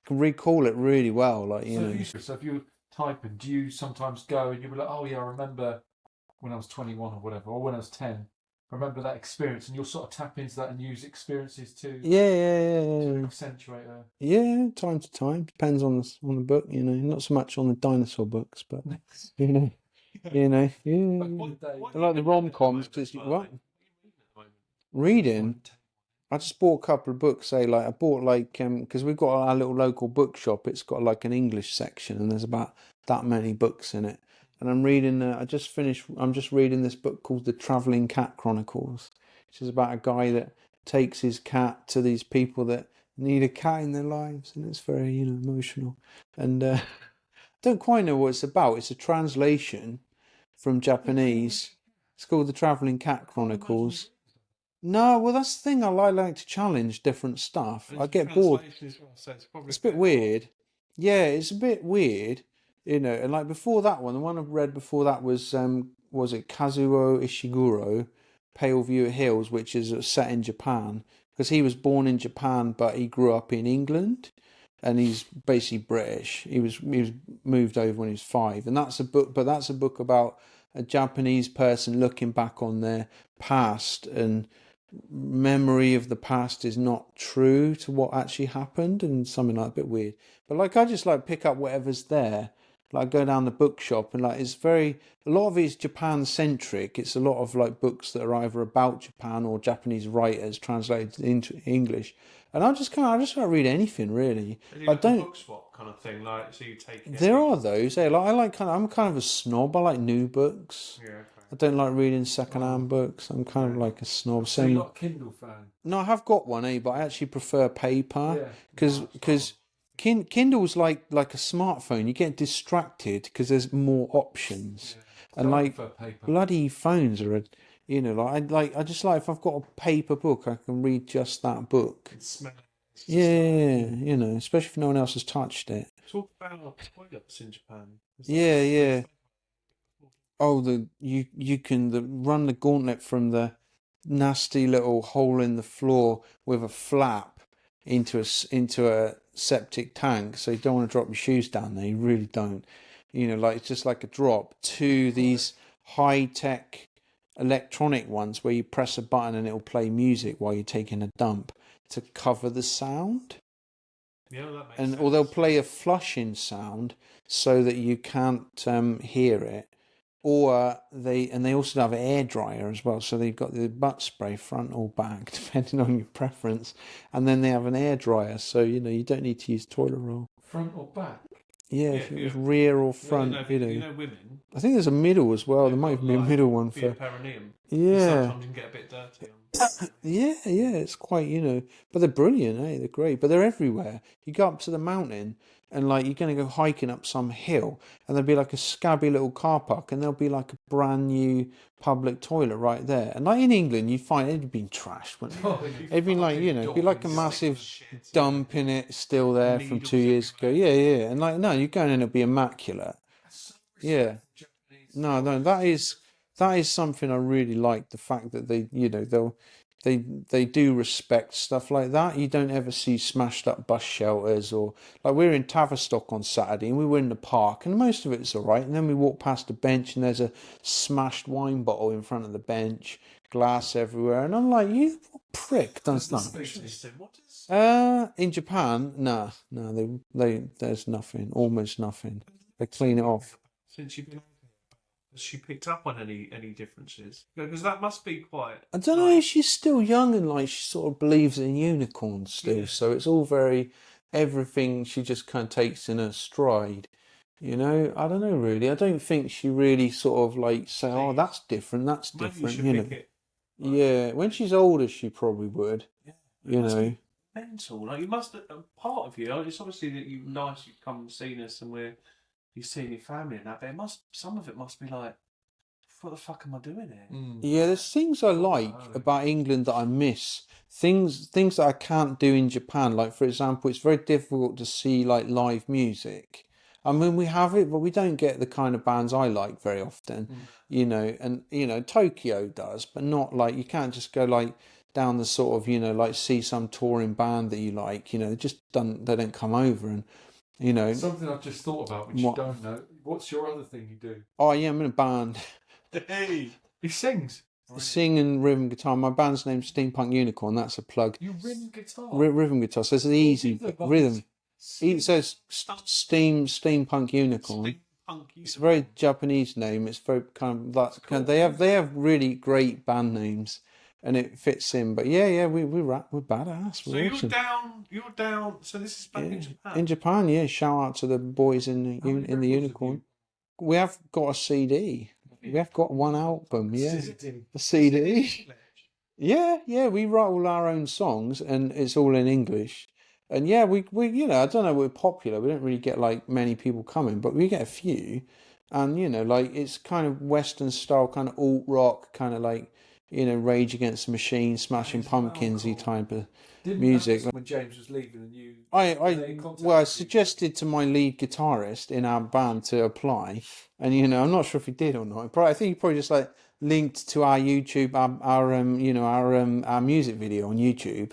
can recall it really well, like, you know. So if you're typing, do you sometimes go and you'll be like, oh yeah, I remember when I was 21 or whatever, or when I was 10. I remember that experience, and you'll sort of tap into that and use experiences to Yeah. accentuate that. Yeah, time to time. Depends on the book, you know. Not so much on the dinosaur books, but you know, yeah. I like the rom-coms because what? Reading. I just bought a couple of books. Say like I bought like because we've got our little local bookshop. It's got like an English section, and there's about that many books in it. And I'm reading. I'm just reading this book called The Travelling Cat Chronicles, which is about a guy that takes his cat to these people that need a cat in their lives, and it's very, you know, emotional. And don't quite know what it's about. It's a translation from Japanese. It's called The Travelling Cat Chronicles. No, well, that's the thing. I like to challenge different stuff. I get bored. It's a bit weird. Yeah, it's a bit weird. You know, and like before that one, the one I've read before that was it Kazuo Ishiguro, Pale View Hills, which is set in Japan, because he was born in Japan, but he grew up in England, and he's basically British. He was moved over when he was 5, and that's a book. But that's a book about a Japanese person looking back on their past, and memory of the past is not true to what actually happened, and something like a bit weird. But like I just like pick up whatever's there. Like I go down the bookshop and like a lot of it is Japan centric. It's a lot of like books that are either about Japan or Japanese writers translated into English. And I just don't read anything really. And you I like a don't. book swap kind of thing, like so you take. There are those. Yeah, like I'm kind of a snob. I like new books. Yeah. Okay. I don't like reading second-hand books. I'm kind of like a snob. So you're not a Kindle fan? No, I have got one, but I actually prefer paper Yeah. because Kindle's like a smartphone. You get distracted because there's more options, and I like prefer paper. bloody phones are, I just like if I've got a paper book, I can read just that book. It smells. Yeah, especially if no one else has touched it. Talk about toilets in Japan. Yeah. Oh, you can run the gauntlet from the nasty little hole in the floor with a flap into a septic tank, so you don't want to drop your shoes down there. You really don't. Like it's just like a drop to these high-tech electronic ones where you press a button and it'll play music while you're taking a dump to cover the sound. Yeah, that makes And sense. or they'll play a flushing sound so that you can't hear it. Or they also have an air dryer as well, so they've got the butt spray front or back, depending on your preference, and then they have an air dryer, so you don't need to use toilet roll. Front or back? Yeah, if it was rear or front, women. I think there's a middle as well. There might even be a middle one for for. perineum. Yeah, Sometimes you can get a bit dirty. yeah, it's quite but they're brilliant, They're great, but they're everywhere. You go up to the mountain. And like you're going to go hiking up some hill, and there'll be like a scabby little car park, and there'll be like a brand new public toilet right there. And like in England, you'd find it'd been trashed, wouldn't it? It'd been like it'd be like a massive dump in it still there from 2 years ago. Yeah. And like no, you're going in, it'll be immaculate. Yeah. No, that is something I really like. The fact that they do respect stuff like that. You don't ever see smashed up bus shelters or like we were in Tavistock on Saturday and we were in the park and most of it's all right. And then we walked past a bench and there's a smashed wine bottle in front of the bench, glass everywhere. And I'm like, you prick does that. In Japan, no, there's nothing, almost nothing. They clean it off. Since you've been has she picked up on any differences? Because that must be quite. I don't know. She's still young and like she sort of believes in unicorns still. Yeah. So it's all everything she just kind of takes in her stride. I don't know really. I don't think she really sort of like say, "Oh, that's different. That's different." Yeah, when she's older, she probably would. Yeah. Mental. Like you must. Part of you. It's obviously that you've come and seen us, and you've seen your family and that, but some of it must be like, what the fuck am I doing here? Yeah, there's things I like about England that I miss. Things that I can't do in Japan. Like, for example, it's very difficult to see like live music. I mean, we have it, but we don't get the kind of bands I like very often, and Tokyo does, but not like, you can't just go like down the sort of, like see some touring band that you like, they don't come over and, Something I've just thought about, which you don't know. What's your other thing you do? Oh, yeah, I'm in a band. Hey, he sings. I sing and rhythm guitar. My band's name's Steampunk Unicorn. That's a plug. You rhythm guitar? Rhythm guitar. So it's an easy rhythm. It says Steampunk Unicorn. It's a very Japanese name. It's very kind of like they have really great band names. And it fits in, but yeah, we're badass. We're so awesome. you're down. So this is back in Japan. In Japan, yeah. Shout out to the boys in the Unicorn. We have got a CD. We have got one album. Yeah, a CD. Yeah. We write all our own songs, and it's all in English. And yeah, we I don't know, we're popular. We don't really get like many people coming, but we get a few. And like it's kind of Western style, kind of alt rock, kind of like. Rage Against the Machine, Smashing Pumpkinsy type of music. When James was leaving, and you, I suggested to my lead guitarist in our band to apply, and I'm not sure if he did or not. I think he probably just like linked to our YouTube, our music video on YouTube,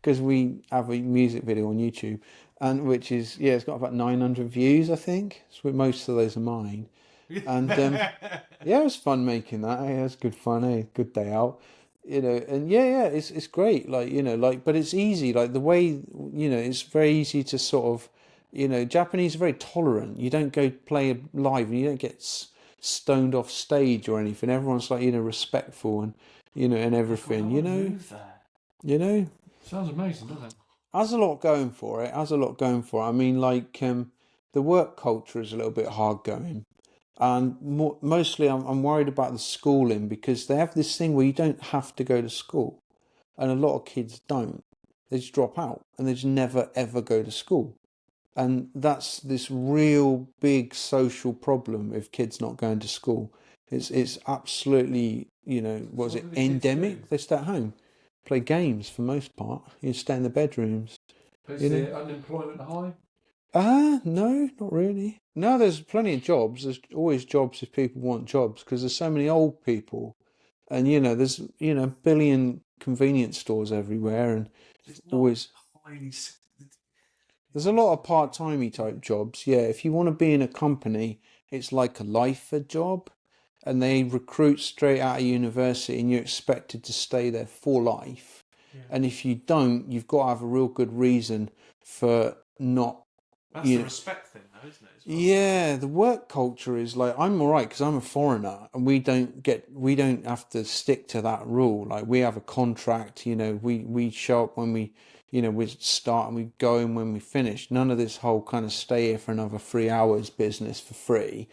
because we have a music video on YouTube, and which is it's got about 900 views, I think. So most of those are mine. And it was fun making that. It was good fun. Good day out, And it's great. But it's easy. Like the way it's very easy to sort of You know, Japanese are very tolerant. You don't go play live and you don't get stoned off stage or anything. Everyone's like, respectful and, and everything, Move there. you know, Sounds amazing, doesn't it? has a lot going for it. Has a lot going for it. I mean, like, the work culture is a little bit hard going. And mostly I'm worried about the schooling because they have this thing where you don't have to go to school. And a lot of kids don't. They just drop out and they just never ever go to school. And that's this real big social problem if kids not going to school. It's absolutely, What it, do the kids endemic? do? They stay at home, play games for the most part. You stay in the bedrooms. Is You know? the unemployment high? No, not really. No, there's plenty of jobs. There's always jobs if people want jobs because there's so many old people. And, there's, a billion convenience stores everywhere and It's not always... highly. There's a lot of part-timey type jobs. Yeah, if you want to be in a company, it's like a lifer job, and they recruit straight out of university, and you're expected to stay there for life. Yeah. And if you don't, you've got to have a real good reason for not. That's the respect thing, though, isn't it? As well? Yeah, the work culture is like I'm all right because I'm a foreigner, and we don't have to stick to that rule. Like we have a contract. We show up when we start and we go in when we finish. None of this whole kind of stay here for another 3 hours business for free.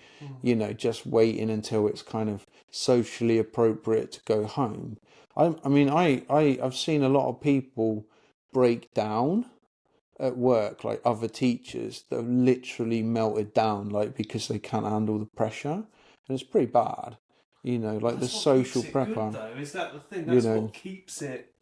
Just waiting until it's kind of socially appropriate to go home. I've seen a lot of people break down at work, like other teachers that have literally melted down, like because they can't handle the pressure, and it's pretty bad. Like That's the what social keeps it prepper. good, though. Is that the thing? That's know. what keeps it.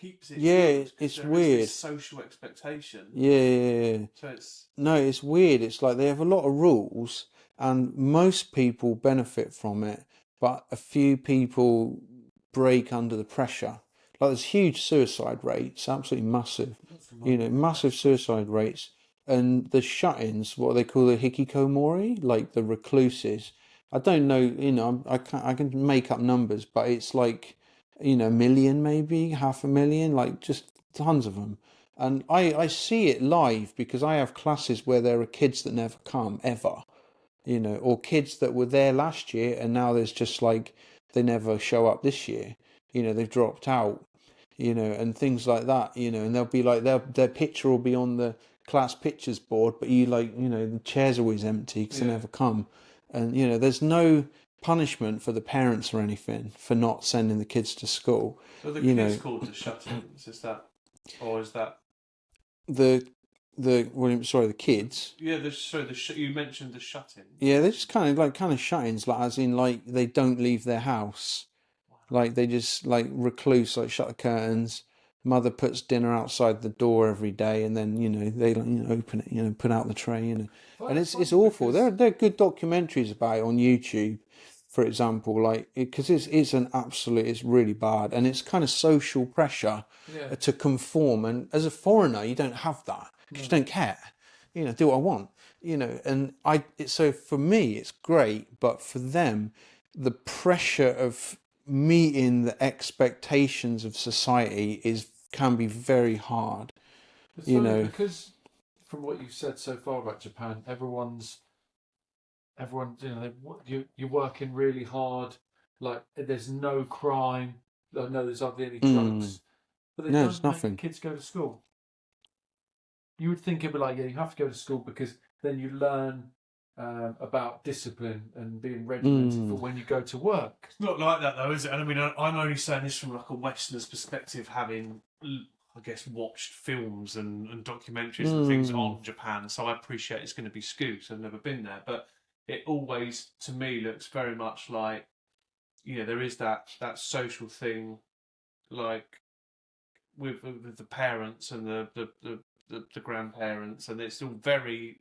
Yeah, good, 'cause it's there is weird. this social expectation. Yeah. So it's. No, it's weird. It's like they have a lot of rules, and most people benefit from it, but a few people break under the pressure. Like there's huge suicide rates, absolutely massive. Massive suicide rates, and the shut-ins, what they call the hikikomori, like the recluses. I don't know. I can make up numbers, but it's like, a million, maybe 500,000, like just tons of them. And I see it live because I have classes where there are kids that never come ever, or kids that were there last year and now there's just like they never show up this year. They've dropped out, and things like that, and they'll be like their picture will be on the class pictures board, but the chair's always empty because they never come. And, there's no punishment for the parents or anything for not sending the kids to school. So the kids called to shut-ins, is that, or is that? The kids. Yeah, you mentioned the shut-in. Yeah, they're just kind of shut-ins, like as in like they don't leave their house, like they just like recluse, like shut the curtains. Mother puts dinner outside the door every day, and then they open it, put out the tray, and it's awful. There are good documentaries about it on YouTube, for example, like because it's really bad, and it's kind of social pressure to conform. And as a foreigner, you don't have that because you don't care. Do what I want. And so for me, it's great, but for them, the pressure of meeting the expectations of society can be very hard. It's funny because from what you've said so far about Japan, everyone, you're working really hard. Like there's no crime. I know there's hardly any drugs, but they don't there's make nothing. kids go to school. You would think it'd be like, you have to go to school because then you learn about discipline and being regimented for when you go to work. It's not like that, though, is it? And I mean, I'm only saying this from like a Westerner's perspective, having, I guess, watched films and documentaries and things on Japan. So I appreciate it's going to be skewed. I've never been there, but it always, to me, looks very much like, there is that social thing, like with the parents and the grandparents, and it's all very,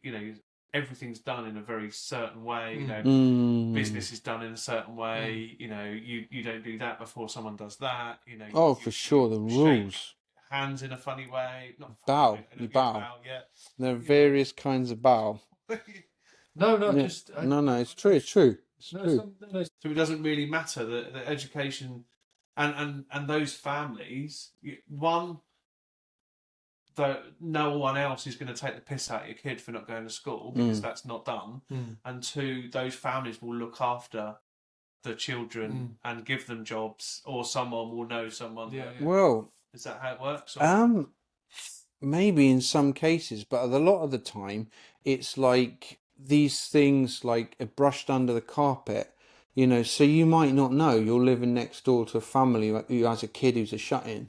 everything's done in a very certain way. Business is done in a certain way. You don't do that before someone does that. For sure, the rules. Hands in a funny way. Not bow. Funny, You bow. Yeah. There are various kinds of bow. No, No, it's true. It's true. So it doesn't really matter the education and those families. One, no one else is going to take the piss out of your kid for not going to school because that's not done. And two, those families will look after the children and give them jobs, or someone will know someone. Well, is that how it works? Maybe in some cases, but a lot of the time it's like these things like are brushed under the carpet, so you might not know you're living next door to a family who has a kid who's a shut-in,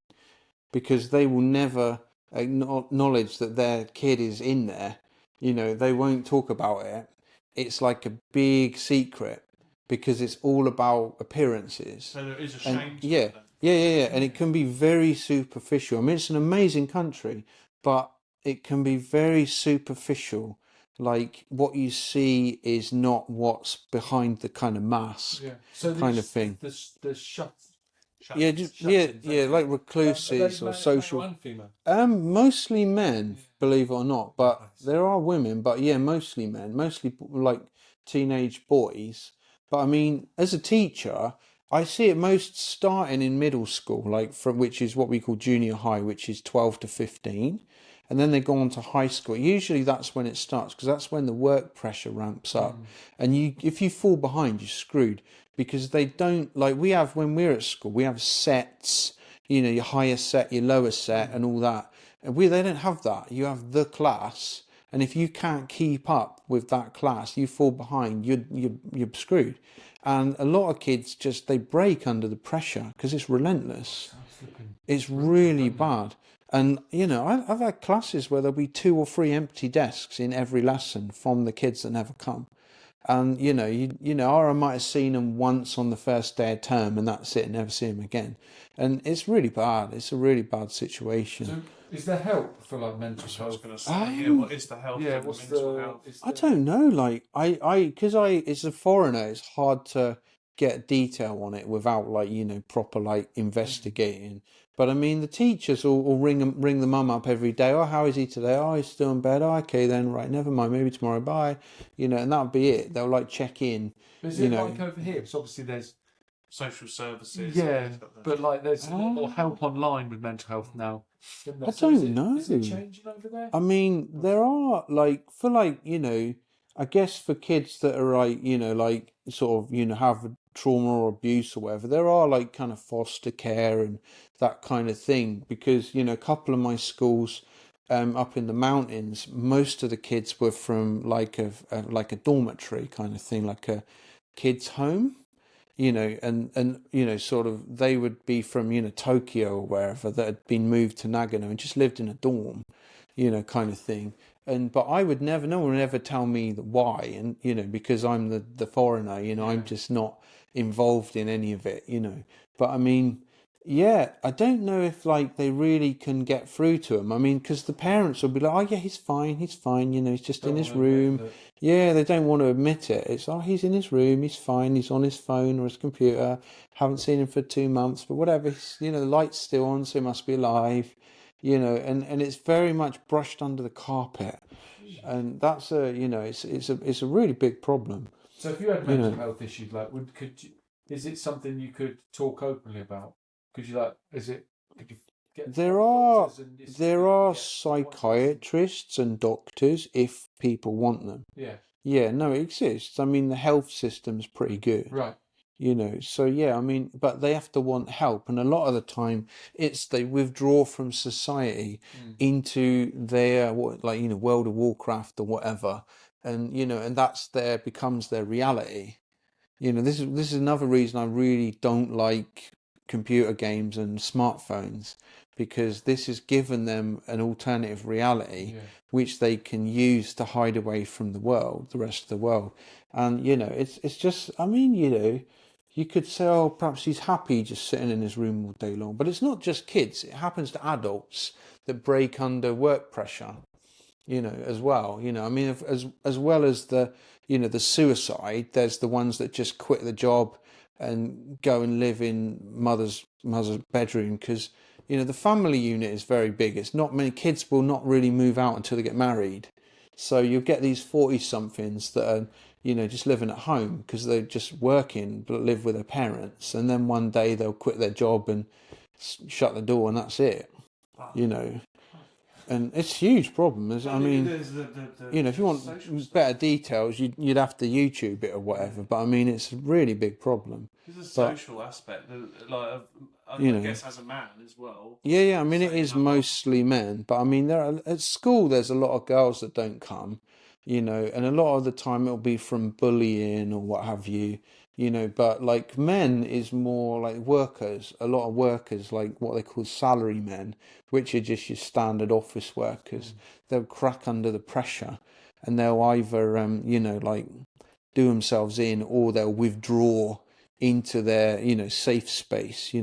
because they will never acknowledge that their kid is in there. They won't talk about it. It's like a big secret because it's all about appearances. So there is a shame to yeah. it then. Yeah, and it can be very superficial. I mean, it's an amazing country, but it can be very superficial. Like, what you see is not what's behind the kind of mask, kind of thing. The shut. Like recluses or social. Male and female? Mostly men, believe it or not, but there are women. But yeah, mostly men, mostly like teenage boys. But I mean, as a teacher, I see it most starting in middle school, which is what we call junior high, which is 12 to 15. And then they go on to high school. Usually that's when it starts, because that's when the work pressure ramps up. And if you fall behind, you're screwed, because they don't, like we have when we're at school, we have sets, your higher set, your lower set and all that. And they don't have that. You have the class. And if you can't keep up with that class, you fall behind, you're screwed. And a lot of kids they break under the pressure because it's relentless. It's really bad. And, I've had classes where there'll be 2 or 3 empty desks in every lesson from the kids that never come. And, or I might have seen them once on the first day of term and that's it, never see them again. And it's really bad. It's a really bad situation. So is there help for like mental health? I was going to say, what is the help? Yeah, for what's mental the health? I don't know. Like because it's a foreigner, it's hard to get detail on it without proper investigating. But I mean, the teachers will ring the mum up every day. Oh, how is he today? Oh, he's still in bed. Oh, okay, then right, never mind. Maybe tomorrow. Bye. And that'll be it. They'll check in. Is it like over here? Because obviously there's social services. Yeah, but there's a lot more help online with mental health now. I don't know. Is it changing over there? I mean, there are I guess for kids that are have trauma or abuse or whatever, there are kind of foster care and that kind of thing, because a couple of my schools up in the mountains, most of the kids were from a dormitory kind of thing, like a kids home, and sort of they would be from Tokyo or wherever, that had been moved to Nagano and just lived in a dorm, kind of thing. But I would never, no one would ever tell me why, and because I'm the foreigner, I'm just not involved in any of it, But I mean, yeah, I don't know if they really can get through to him. I mean, because the parents will be like, oh yeah, he's fine, he's just in his room. Yeah, they don't want to admit it. It's, oh, he's in his room, he's fine, he's on his phone or his computer. Haven't seen him for 2 months, but whatever. The light's still on, so he must be alive. And it's very much brushed under the carpet, and that's it's a really big problem. So if you had mental health issues, is it something you could talk openly about? Could you could you get there are psychiatrists and doctors if people want them. Yeah, no, it exists. I mean, the health system's pretty good, right? So yeah, I mean, but they have to want help, and a lot of the time they withdraw from society into their World of Warcraft or whatever, and and that's becomes their reality. This is another reason I really don't like computer games and smartphones, because this has given them an alternative reality which they can use to hide away from the rest of the world. And it's just, I mean, you could say, oh, perhaps he's happy just sitting in his room all day long. But it's not just kids. It happens to adults that break under work pressure, as well. I mean, as well as the suicide, there's the ones that just quit the job and go and live in mother's bedroom, because, the family unit is very big. It's not many kids will not really move out until they get married. So you'll get these 40-somethings that are, just living at home because they're just working, but live with their parents. And then one day they'll quit their job and shut the door, and that's it. and it's a huge problem. I mean, if you want better details, you'd have to YouTube it or whatever. But I mean, it's a really big problem. There's a social aspect, like I guess as a man as well. Yeah. I mean, it is mostly men, but I mean, at school there's a lot of girls that don't come, and a lot of the time it'll be from bullying or what have you. But like men is more like workers, a lot of workers, like what they call salary men, which are just your standard office workers. They'll crack under the pressure and they'll either, like do themselves in, or they'll withdraw into their, safe space,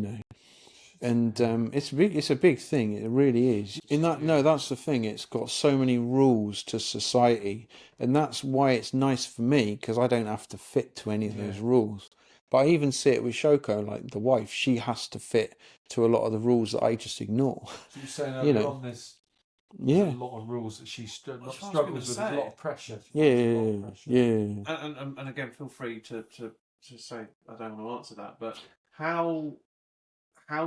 And it's a big thing. It really is. That's the thing. It's got so many rules to society, and that's why it's nice for me, because I don't have to fit to any of those rules. But I even see it with Shoko, like the wife. She has to fit to a lot of the rules that I just ignore. So you're saying earlier on there's a lot of rules that she struggles with. There's a lot of pressure. Yeah. And again, feel free to say I don't want to answer that, but how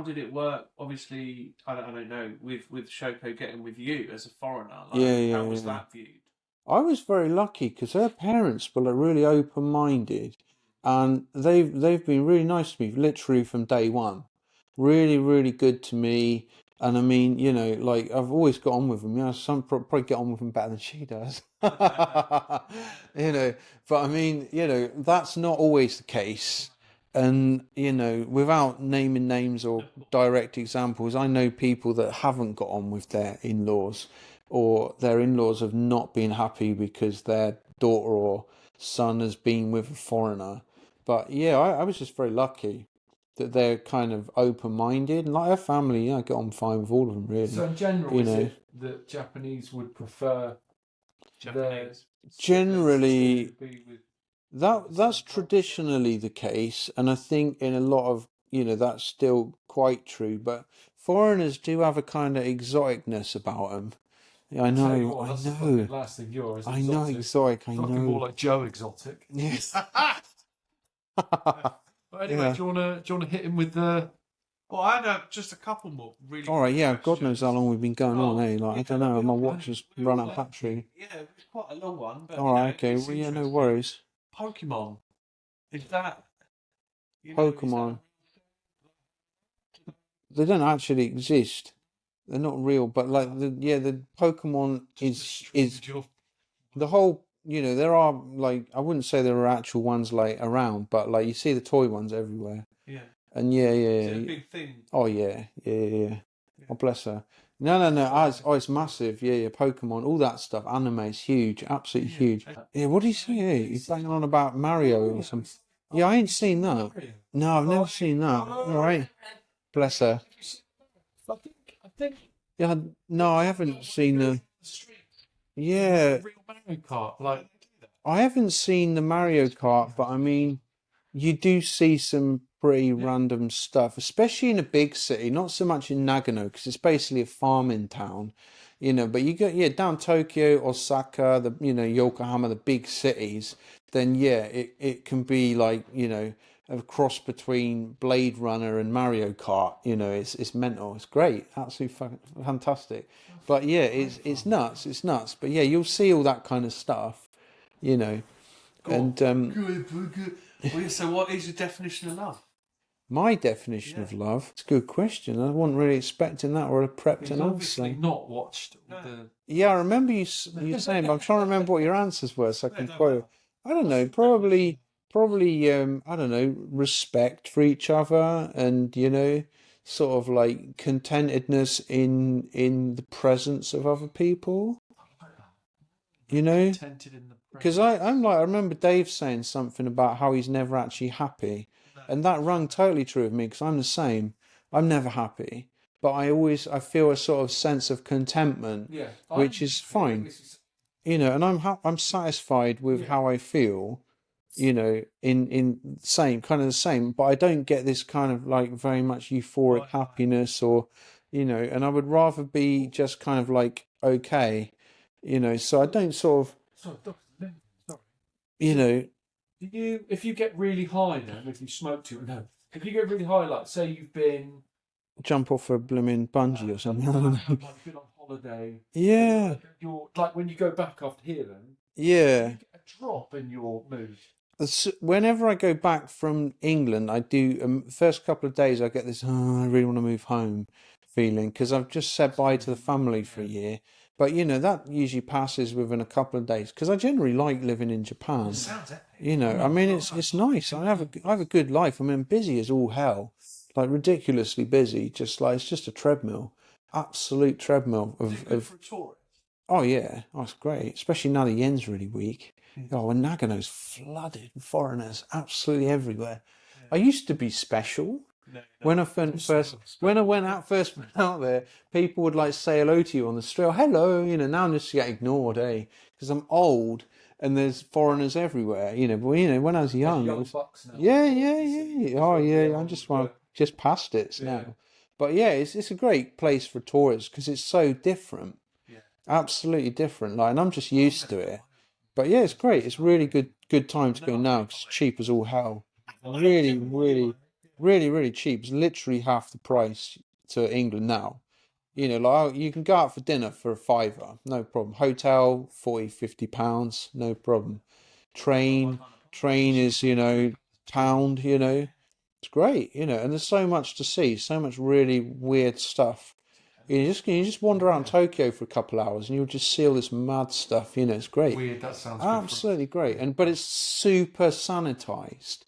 did it work? Obviously, I don't know, with Shoko getting with you as a foreigner. How was that viewed? I was very lucky because her parents were like really open-minded, and they've been really nice to me literally from day one. Really, really good to me. And I mean, like I've always got on with them. Some probably get on with them better than she does. But I mean, that's not always the case. And, without naming names or direct examples, I know people that haven't got on with their in-laws, or their in-laws have not been happy because their daughter or son has been with a foreigner. But yeah, I was just very lucky that they're kind of open-minded. And like her family, I get on fine with all of them, really. So in general, is it that Japanese would prefer Japanese? Generally... That's traditionally the case, and I think in a lot of that's still quite true. But foreigners do have a kind of exoticness about them. I know. The last thing you're is exotic. I know exotic. I know. More like Joe Exotic. Yes. But anyway, do you want to hit him with the? Well, I had just a couple more. Really. All right. Yeah. God knows how long we've been going on. Like I don't know. My watch has run out of battery. Yeah, it's quite a long one. But, all right. Okay. Well, yeah. No worries. Pokemon. Is that Pokemon? They don't actually exist. They're not real. But like the Pokemon is the whole. There are like I wouldn't say there are actual ones like around, but like you see the toy ones everywhere. Yeah. And Is it a big thing? Oh yeah. Oh bless her. No. It's massive. Yeah. Pokemon, all that stuff. Anime is huge, absolutely huge. Yeah. What do you say? He's banging on about Mario or something. Yeah, I ain't seen that. No, I've never seen that. All right. Bless her. I think. Yeah. No, I haven't seen the. Yeah. Real Mario Kart, I haven't seen the Mario Kart, but I mean, you do see some pretty random stuff, especially in a big city, not so much in Nagano, because it's basically a farming town, but you go, down Tokyo, Osaka, Yokohama, the big cities, then it can be like, a cross between Blade Runner and Mario Kart, it's mental, it's great, absolutely fantastic. But yeah, it's nuts, but yeah, you'll see all that kind of stuff, and so what is your definition of love? My definition of love? It's a good question. I wasn't really expecting that or a prepped an answer. Obviously not watched the... Yeah, I remember you saying, but I'm trying to remember what your answers were so I can quote. I don't know, probably, I don't know, respect for each other and, sort of like contentedness in the presence of other people. Contented in the Because I remember Dave saying something about how he's never actually happy. And that rung totally true of me because I'm the same. I'm never happy. But I feel a sort of sense of contentment, which is fine. And I'm satisfied with how I feel, in the same. But I don't get this kind of like very much euphoric happiness or, and I would rather be just kind of like, okay, so I don't sort of, if you get really high then, if you smoke too, if you get really high, like say you've been jump off a blooming bungee or something. You've been on holiday. Yeah. You're like when you go back after here, then Yeah. you get a drop in your mood. Whenever I go back from England, I do first couple of days I get this I really want to move home feeling because I've just said bye to the family for a year. But that usually passes within a couple of days because I generally like living in Japan. Sounds epic. I mean it's nice. I have a good life. I mean I'm busy as all hell, like ridiculously busy. Just like it's just a treadmill, absolute treadmill of For a tourist. Oh yeah, that's great. Especially now the yen's really weak. Oh, and Nagano's flooded with foreigners, absolutely everywhere. I used to be special. No. When I went out there, people would like say hello to you on the street. Oh, hello, now I'm just get ignored, because I'm old and there's foreigners everywhere. But when I was young, it was, bucks now. yeah. Oh yeah, I'm just past it now. But yeah, it's a great place for tourists because it's so different. Yeah. Absolutely different. Like, and I'm just used to it. But yeah, it's great. It's really good time to go now because it's cheap as all hell. Really, really, really, really cheap. It's literally half the price to England now. Like you can go out for dinner for a £5, no problem. Hotel, £40-50, no problem. Train is, pound, It's great, and there's so much to see, so much really weird stuff. You just wander around Tokyo for a couple of hours and you'll just see all this mad stuff, it's great. Weird, that sounds good. Absolutely great. But it's super sanitized.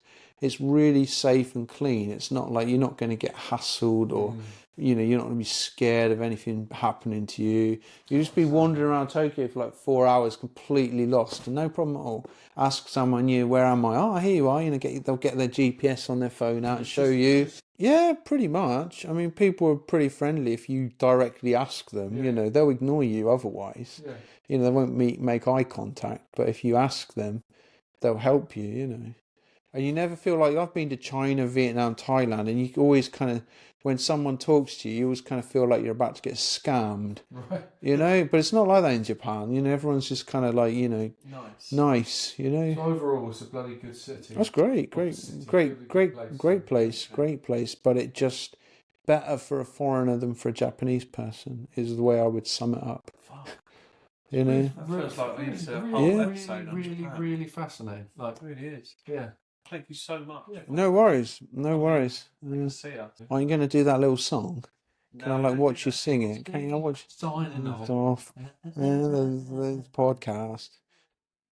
It's really safe and clean. It's not like you're not going to get hassled or you're not going to be scared of anything happening to you. You just be wandering around Tokyo for like 4 hours completely lost and no problem at all. Ask someone, where am I? Oh, here you are. They'll get their GPS on their phone out and show you. Yeah, pretty much. I mean, people are pretty friendly if you directly ask them. They'll ignore you otherwise. Yeah. They won't make eye contact. But if you ask them, they'll help you. And you never feel like I've been to China, Vietnam, Thailand, and you always kind of, when someone talks to you, you always kind of feel like you're about to get scammed. Right. But it's not like that in Japan. Everyone's just kind of like, nice. So overall, it's a bloody good city. That's great place. Great place. But it just better for a foreigner than for a Japanese person is the way I would sum it up. That feels like we need to whole episode on Japan. Really fascinating. Like, it really is. Yeah. Thank you so much. No worries. See ya. Are you going to do that little song? Can I watch you sing it? Can I watch Signing off? The podcast.